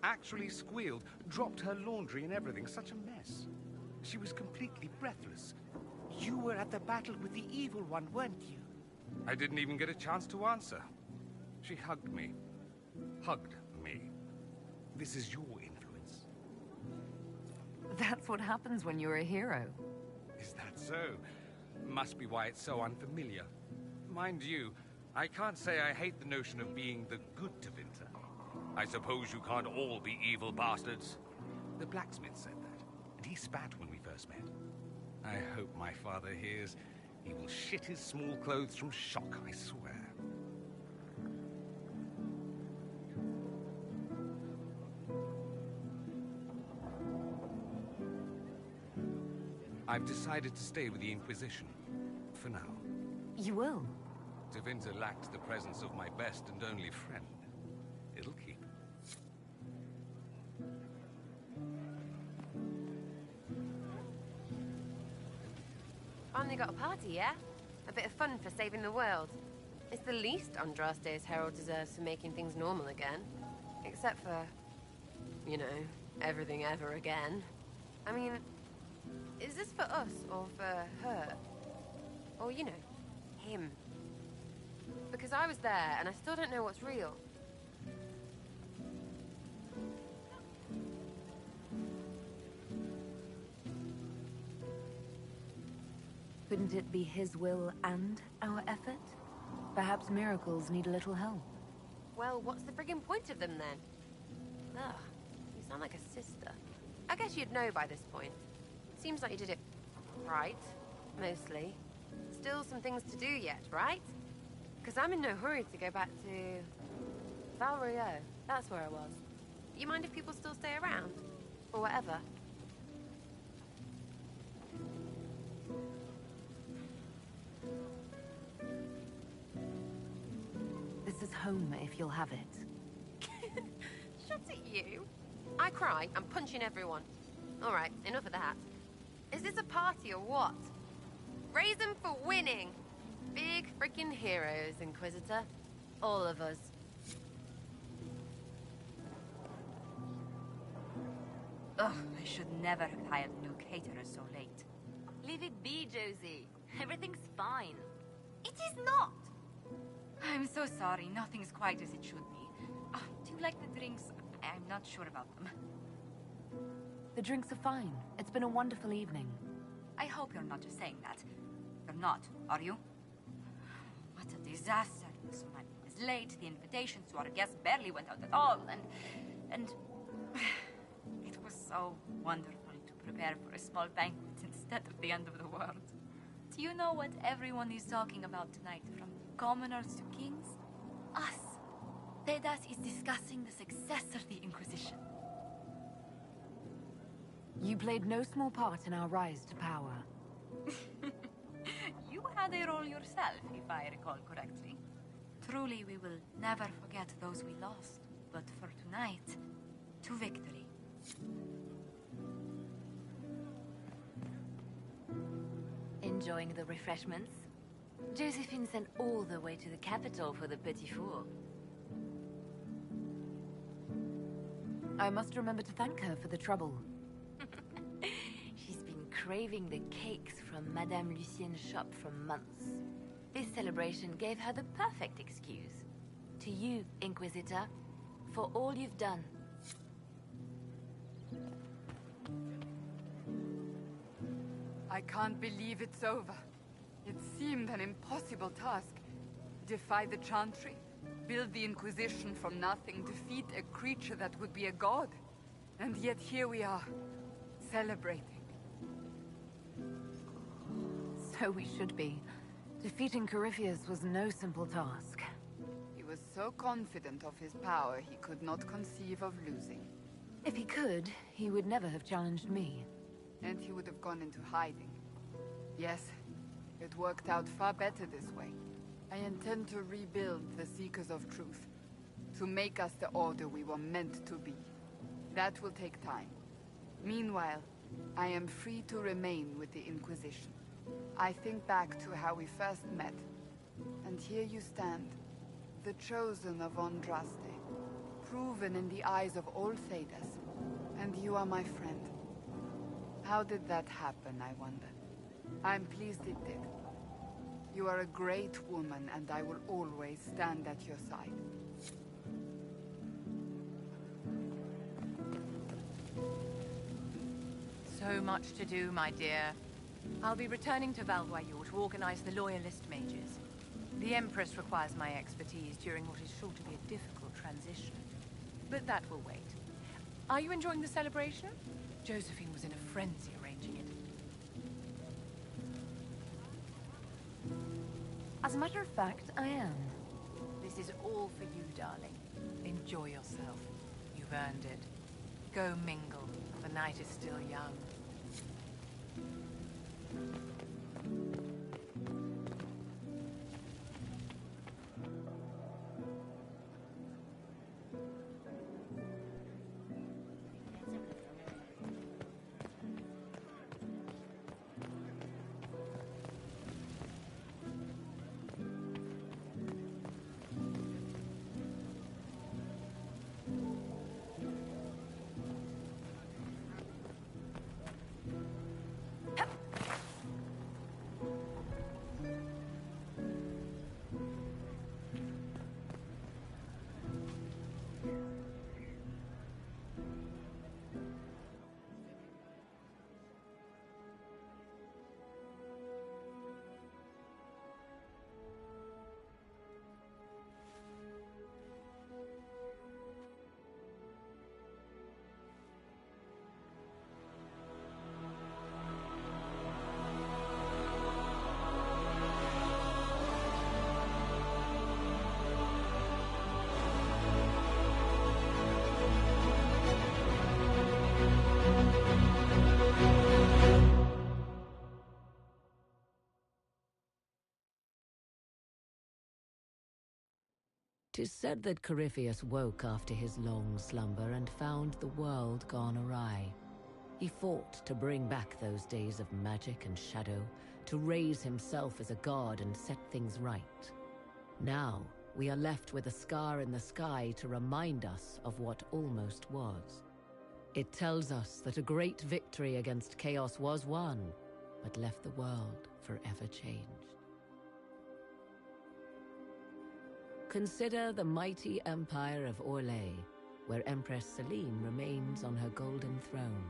Actually squealed, dropped her laundry and everything. Such a mess. She was completely breathless. You were at the battle with the evil one, weren't you? I didn't even get a chance to answer. She hugged me. Hugged me. This is your influence. That's what happens when you're a hero. Is that so? Must be why it's so unfamiliar. Mind you, I can't say I hate the notion of being the good to Winter. I suppose you can't all be evil bastards. The blacksmith said that, and he spat when we first met. I hope my father hears. He will shit his small clothes from shock, I swear. I've decided to stay with the Inquisition. For now. You will? Tevinter lacked the presence of my best and only friend. It'll keep. Finally got a party, yeah? A bit of fun for saving the world. It's the least Andraste's herald deserves for making things normal again. Except for, you know, everything ever again. I mean, is this for us or for her? Or, you know, him? Because I was there and I still don't know what's real. Couldn't it be his will and our effort? Perhaps miracles need a little help. Well, what's the friggin' point of them then? Ugh, you sound like a sister. I guess you'd know by this point. Seems like you did it right, mostly. Still some things to do yet, right? Because I'm in no hurry to go back to Val Rio. That's where I was. You mind if people still stay around? Or whatever? This is home if you'll have it. Shut it, you. I cry, I'm punching everyone. Alright, enough of that. Is this a party or what? Raise them for winning! Big freaking heroes, Inquisitor. All of us. Ugh, I should never have hired a new caterer so late. Leave it be, Josie. Everything's fine. It is not! I'm so sorry, nothing's quite as it should be. Do you like the drinks? I'm not sure about them. The drinks are fine. It's been a wonderful evening. I hope you're not just saying that. You're not, are you? What a disaster. So many was late, the invitations to our guests barely went out at all, and... It was so wonderful to prepare for a small banquet instead of the end of the world. Do you know what everyone is talking about tonight, from commoners to kings? Us. Tedas is discussing the success of the Inquisition. You played no small part in our rise to power. You had a role yourself, if I recall correctly. Truly, we will never forget those we lost. But for tonight, to victory. Enjoying the refreshments? Josephine sent all the way to the capital for the petit four. I must remember to thank her for the trouble. She's been craving the cakes from Madame Lucien's shop for months. This celebration gave her the perfect excuse. To you, Inquisitor, for all you've done. I can't believe it's over. It seemed an impossible task. Defy the Chantry, build the Inquisition from nothing, defeat a creature that would be a god. And yet here we are, celebrating. So we should be. Defeating Corypheus was no simple task. He was so confident of his power, he could not conceive of losing. If he could, he would never have challenged me. And he would have gone into hiding. Yes, it worked out far better this way. I intend to rebuild the Seekers of Truth, to make us the Order we were meant to be. That will take time. Meanwhile, I am free to remain with the Inquisition. I think back to how we first met, and here you stand, the chosen of Andraste, proven in the eyes of all Thedas, and you are my friend. How did that happen, I wonder? I'm pleased it did. You are a great woman, and I will always stand at your side. So much to do, my dear. I'll be returning to Valdoyor to organize the Loyalist mages. The Empress requires my expertise during what is sure to be a difficult transition. But that will wait. Are you enjoying the celebration? Josephine was in a frenzy arranging it. As a matter of fact, I am. This is all for you, darling. Enjoy yourself. You've earned it. Go mingle. The night is still young. 'Tis said that Corypheus woke after his long slumber and found the world gone awry. He fought to bring back those days of magic and shadow, to raise himself as a god and set things right. Now, we are left with a scar in the sky to remind us of what almost was. It tells us that a great victory against chaos was won, but left the world forever changed. Consider the mighty empire of Orlais, where Empress Celine remains on her golden throne.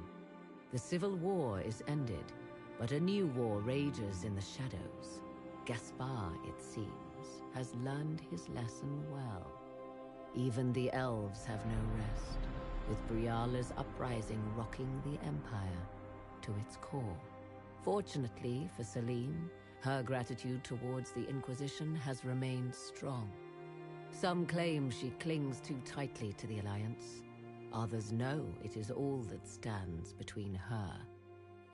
The civil war is ended, but a new war rages in the shadows. Gaspar, it seems, has learned his lesson well. Even the elves have no rest, with Briala's uprising rocking the empire to its core. Fortunately for Celine, her gratitude towards the Inquisition has remained strong. Some claim she clings too tightly to the Alliance. Others know it is all that stands between her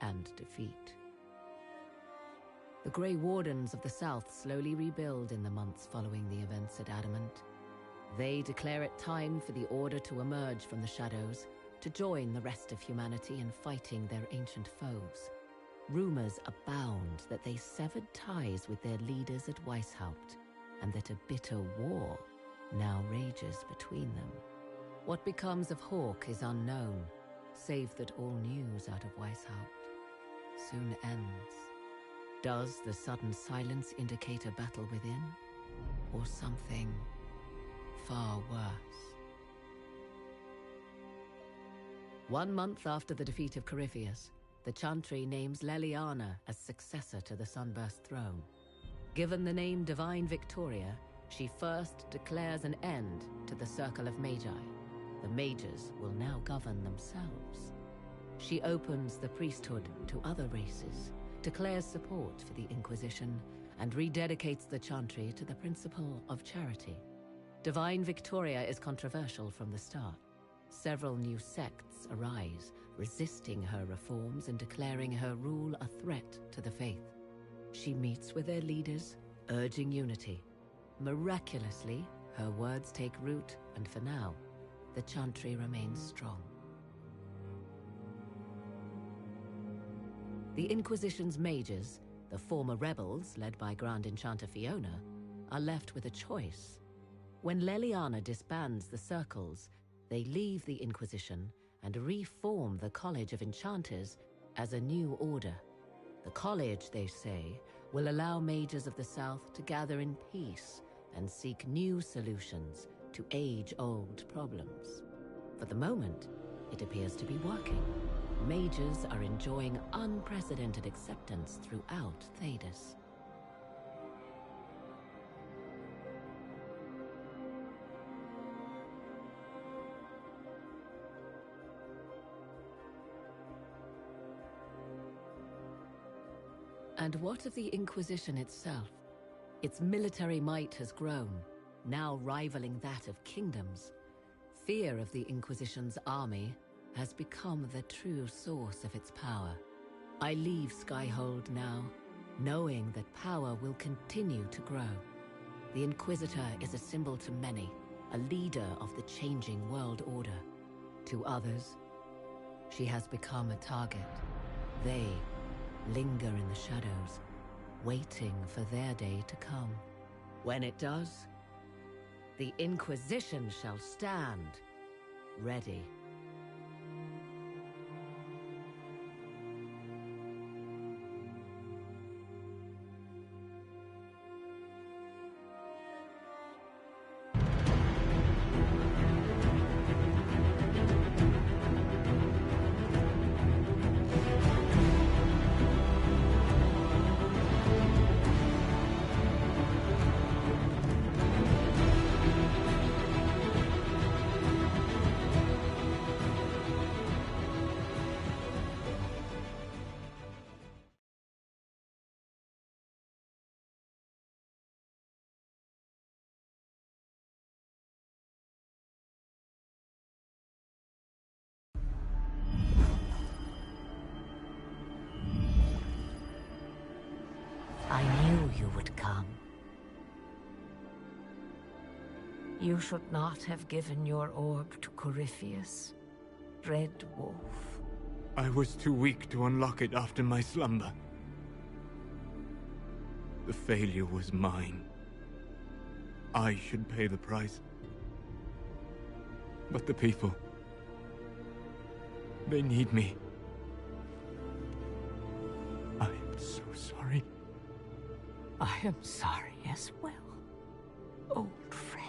and defeat. The Grey Wardens of the South slowly rebuild in the months following the events at Adamant. They declare it time for the Order to emerge from the shadows, to join the rest of humanity in fighting their ancient foes. Rumors abound that they severed ties with their leaders at Weishaupt, and that a bitter war now rages between them. What becomes of Hawke is unknown, save that all news out of Weishaupt soon ends. Does the sudden silence indicate a battle within, or something far worse? 1 month after the defeat of Corypheus, the Chantry names Leliana as successor to the Sunburst throne. Given the name Divine Victoria, she first declares an end to the Circle of Magi. The mages will now govern themselves. She opens the priesthood to other races, declares support for the Inquisition, and rededicates the Chantry to the principle of charity. Divine Victoria is controversial from the start. Several new sects arise, resisting her reforms and declaring her rule a threat to the faith. She meets with their leaders, urging unity. Miraculously, her words take root, and for now, the Chantry remains strong. The Inquisition's mages, the former rebels led by Grand Enchanter Fiona, are left with a choice. When Leliana disbands the circles, they leave the Inquisition and reform the College of Enchanters as a new order. The college, they say, will allow mages of the South to gather in peace and seek new solutions to age-old problems. For the moment, it appears to be working. Mages are enjoying unprecedented acceptance throughout Thedas. And what of the Inquisition itself? Its military might has grown, now rivaling that of kingdoms. Fear of the Inquisition's army has become the true source of its power. I leave Skyhold now, knowing that power will continue to grow. The Inquisitor is a symbol to many, a leader of the changing world order. To others, she has become a target. They linger in the shadows, waiting for their day to come. When it does, the Inquisition shall stand, ready. I knew you would come. You should not have given your orb to Corypheus, Red Wolf. I was too weak to unlock it after my slumber. The failure was mine. I should pay the price. But the people... they need me. I am so sorry. I am sorry as well, old friend.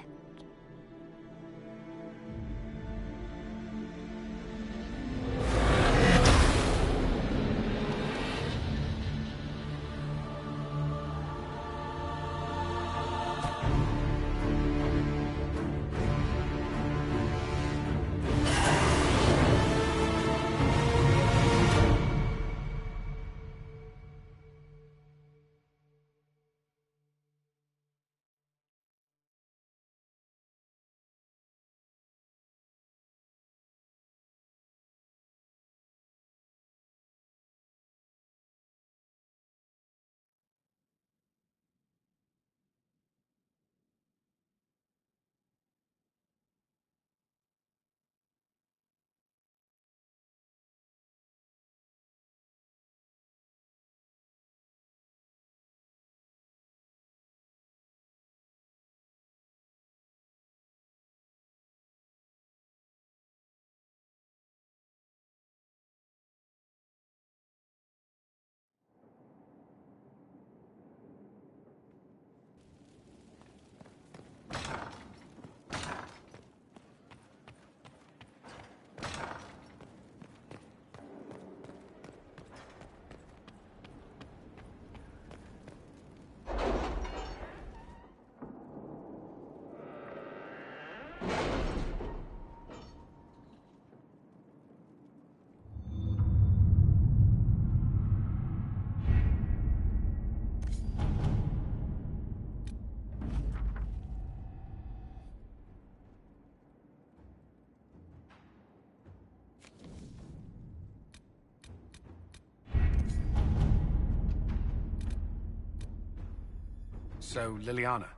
So, Liliana,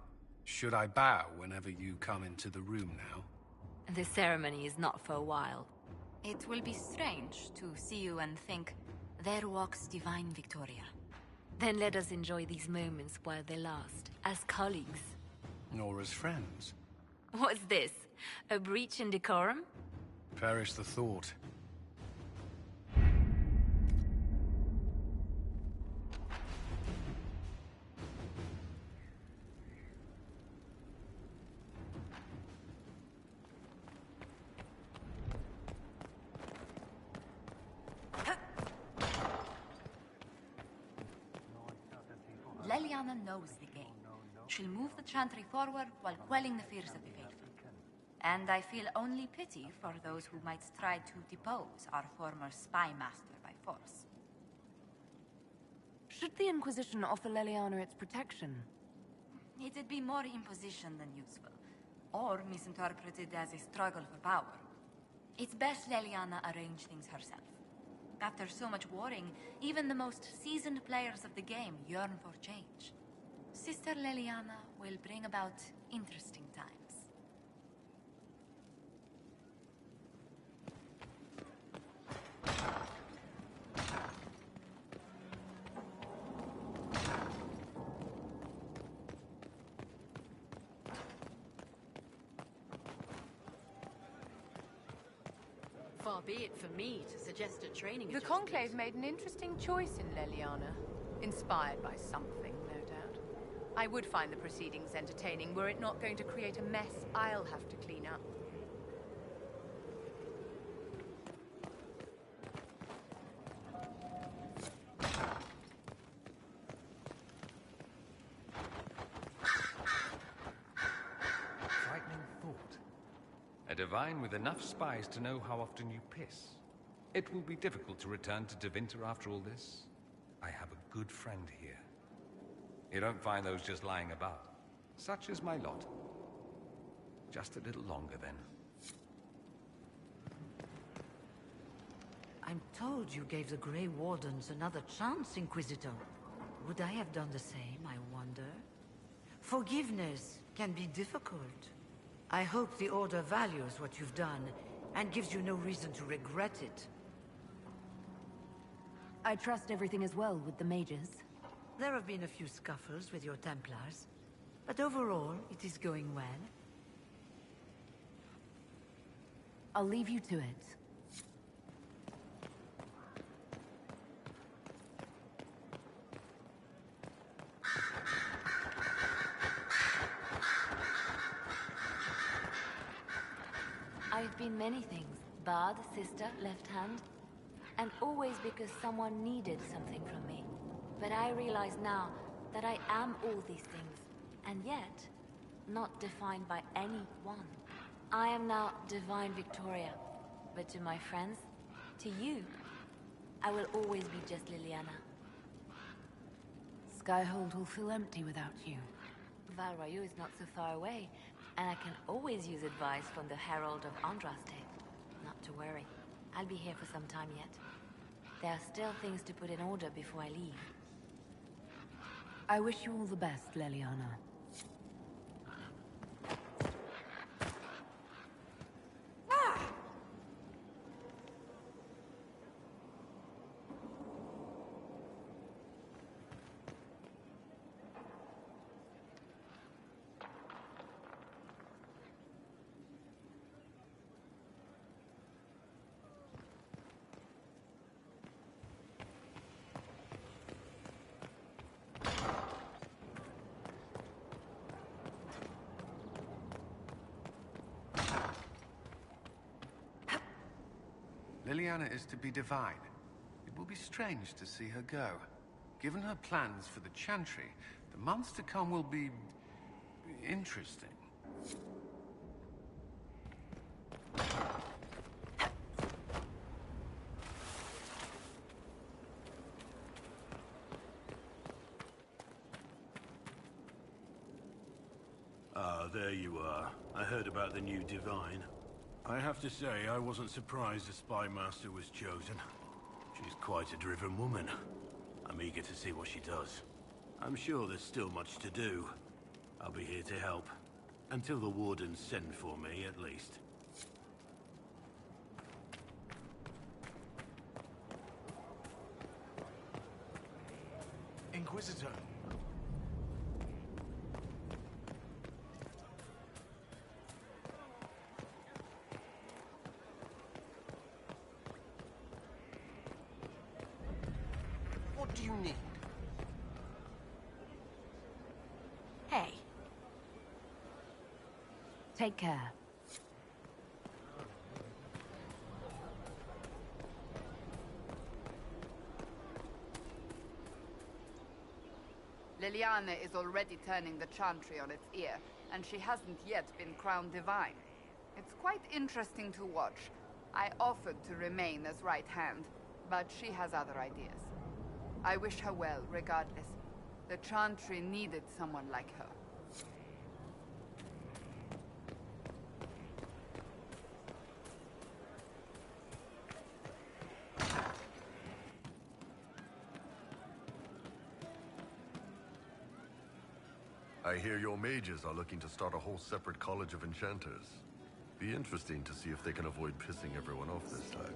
should I bow whenever you come into the room now? The ceremony is not for a while. It will be strange to see you and think, there walks divine Victoria. Then let us enjoy these moments while they last, as colleagues. Or as friends? What's this? A breach in decorum? Perish the thought. Leliana knows the game. She'll move the Chantry forward while quelling the fears of the faithful. And I feel only pity for those who might try to depose our former spy master by force. Should the Inquisition offer Leliana its protection? It'd be more imposition than useful, or misinterpreted as a struggle for power. It's best Leliana arrange things herself. After so much warring, even the most seasoned players of the game yearn for change. Sister Leliana will bring about interesting times. Far be it for me to suggest a training The Conclave made an interesting choice in Leliana. Inspired by something, no doubt. I would find the proceedings entertaining were it not going to create a mess I'll have to clean up. Frightening thought. A divine with enough spies to know how often you piss. It will be difficult to return to Tevinter after all this. I have a good friend here. You don't find those just lying about. Such is my lot. Just a little longer, then. I'm told you gave the Grey Wardens another chance, Inquisitor. Would I have done the same, I wonder? Forgiveness can be difficult. I hope the Order values what you've done, and gives you no reason to regret it. I trust everything is well with the mages. There have been a few scuffles with your Templars, but overall, it is going well. I'll leave you to it. I've been many things. Bard, sister, left hand. And always because someone needed something from me. But I realize now that I am all these things, and yet, not defined by any one. I am now Divine Victoria, but to my friends, to you, I will always be just Liliana. Skyhold will feel empty without you. Val Royeaux is not so far away, and I can always use advice from the Herald of Andraste. Not to worry, I'll be here for some time yet. There are still things to put in order before I leave. I wish you all the best, Leliana. Liliana is to be divine. It will be strange to see her go. Given her plans for the Chantry, the months to come will be interesting. Ah, there you are. I heard about the new Divine. I have to say, I wasn't surprised the Spy Master was chosen. She's quite a driven woman. I'm eager to see what she does. I'm sure there's still much to do. I'll be here to help. Until the Wardens send for me, at least. Inquisitor. What do you need? Hey. Take care. Liliana is already turning the Chantry on its ear, and she hasn't yet been crowned divine. It's quite interesting to watch. I offered to remain as right hand, but she has other ideas. I wish her well, regardless. The Chantry needed someone like her. I hear your mages are looking to start a whole separate college of enchanters. Be interesting to see if they can avoid pissing everyone off this time.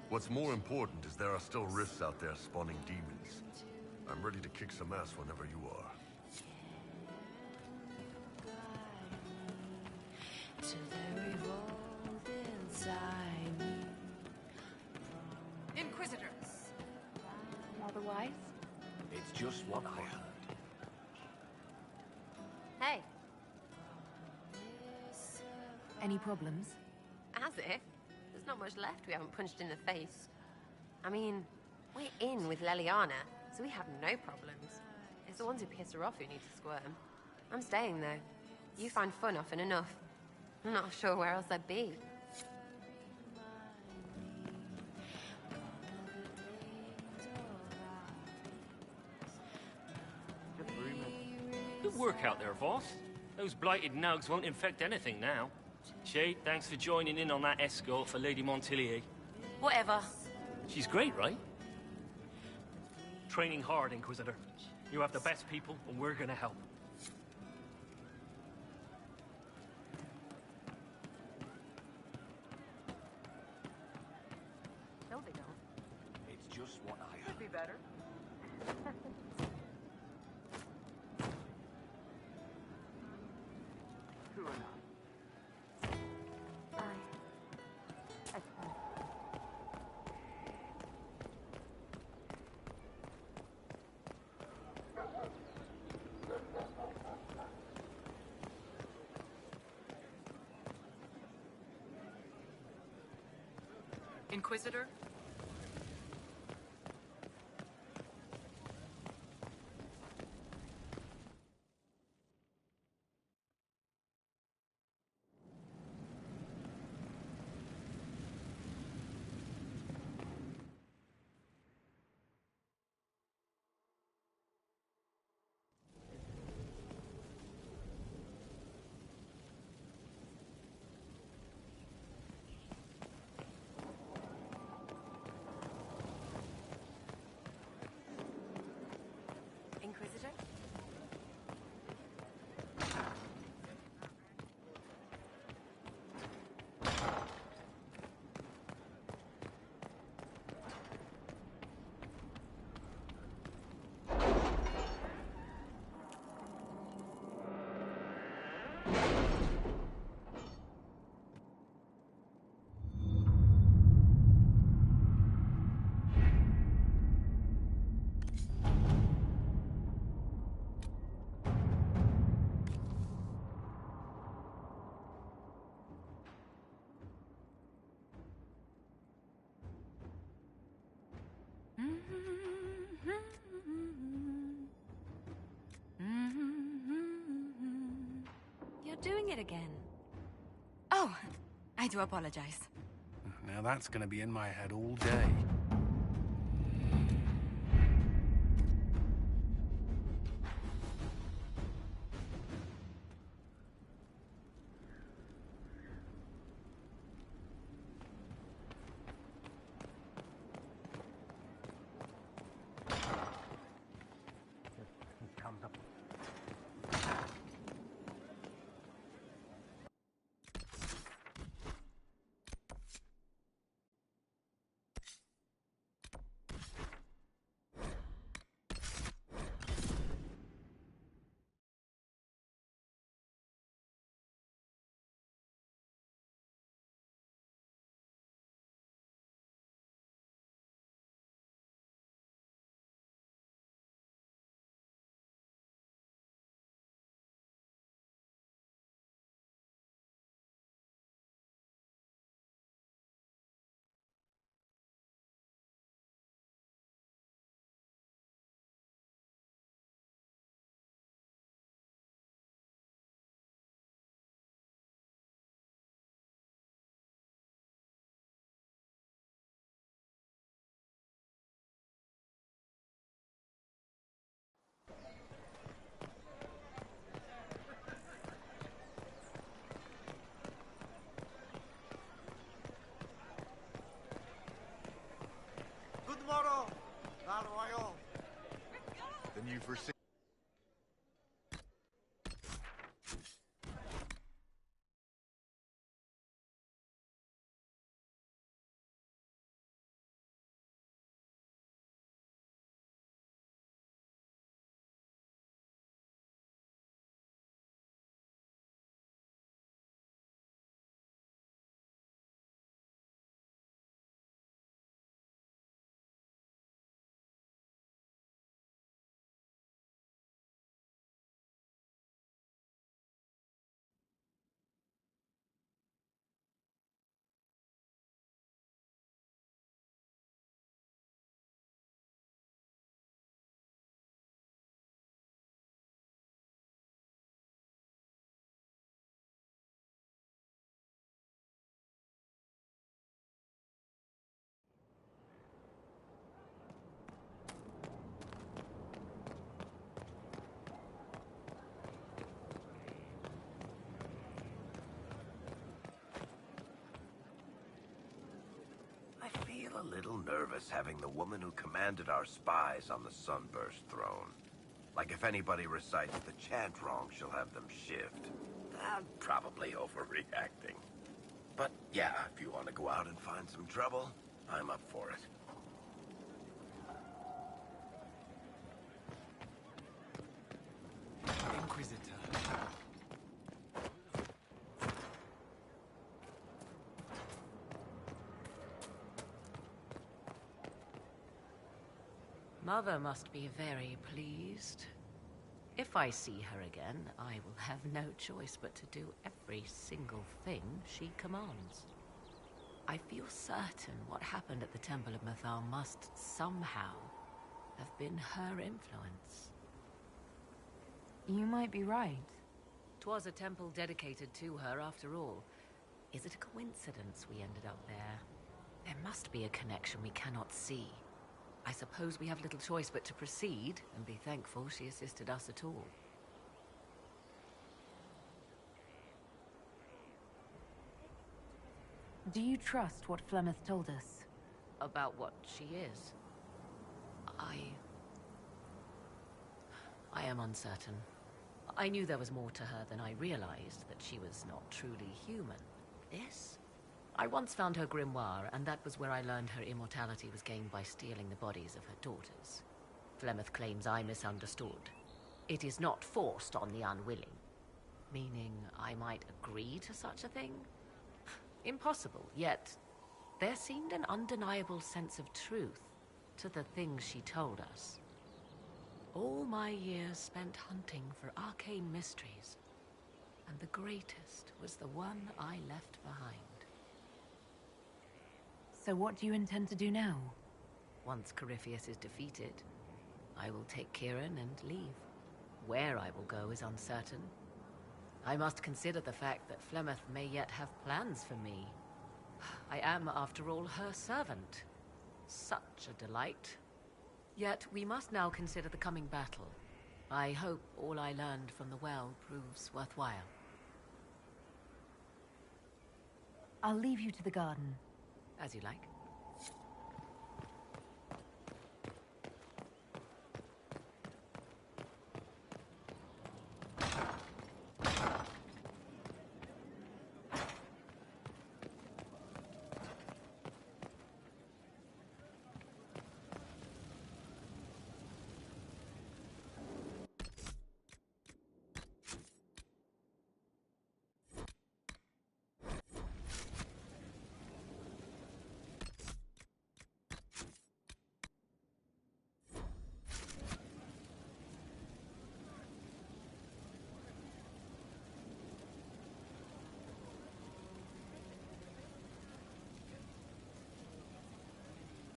What's more important is there are still rifts out there spawning demons. I'm ready to kick some ass whenever you are. Inquisitors! Otherwise? It's just what I heard. Hey, Any problems? as if. There's not much left we haven't punched in the face. I mean, we're in with Leliana, so we have no problems. It's the ones who piss her off who need to squirm. I'm staying, though. You find fun often enough. I'm not sure where else I'd be. Good work out there, Voss. Those blighted nugs won't infect anything now. Shade, thanks for joining in on that escort for Lady Montilier. Whatever. She's great, right? Training hard, Inquisitor. You have the best people, and we're gonna help. Inquisitor? Inquisitor? You're doing it again. Oh, I do apologize. Now that's gonna be in my head all day. Then you foresee. I feel a little nervous having the woman who commanded our spies on the Sunburst throne. Like if anybody recites the chant wrong, she'll have them shift. I'm probably overreacting. But yeah, if you want to go out and find some trouble, I'm up for it. Inquisitor. Mother must be very pleased. If I see her again, I will have no choice but to do every single thing she commands. I feel certain what happened at the Temple of Mathar must somehow have been her influence. You might be right. 'Twas a temple dedicated to her, after all. Is it a coincidence we ended up there? There must be a connection we cannot see. I suppose we have little choice but to proceed, and be thankful she assisted us at all. Do you trust what Flemeth told us? About what she is? I am uncertain. I knew there was more to her than I realized, that she was not truly human. This? I once found her grimoire, and that was where I learned her immortality was gained by stealing the bodies of her daughters. Flemeth claims I misunderstood. It is not forced on the unwilling. Meaning I might agree to such a thing? Impossible, yet there seemed an undeniable sense of truth to the things she told us. All my years spent hunting for arcane mysteries, and the greatest was the one I left behind. So what do you intend to do now? Once Corypheus is defeated, I will take Kieran and leave. Where I will go is uncertain. I must consider the fact that Flemeth may yet have plans for me. I am, after all, her servant. Such a delight. Yet we must now consider the coming battle. I hope all I learned from the well proves worthwhile. I'll leave you to the garden. As you like.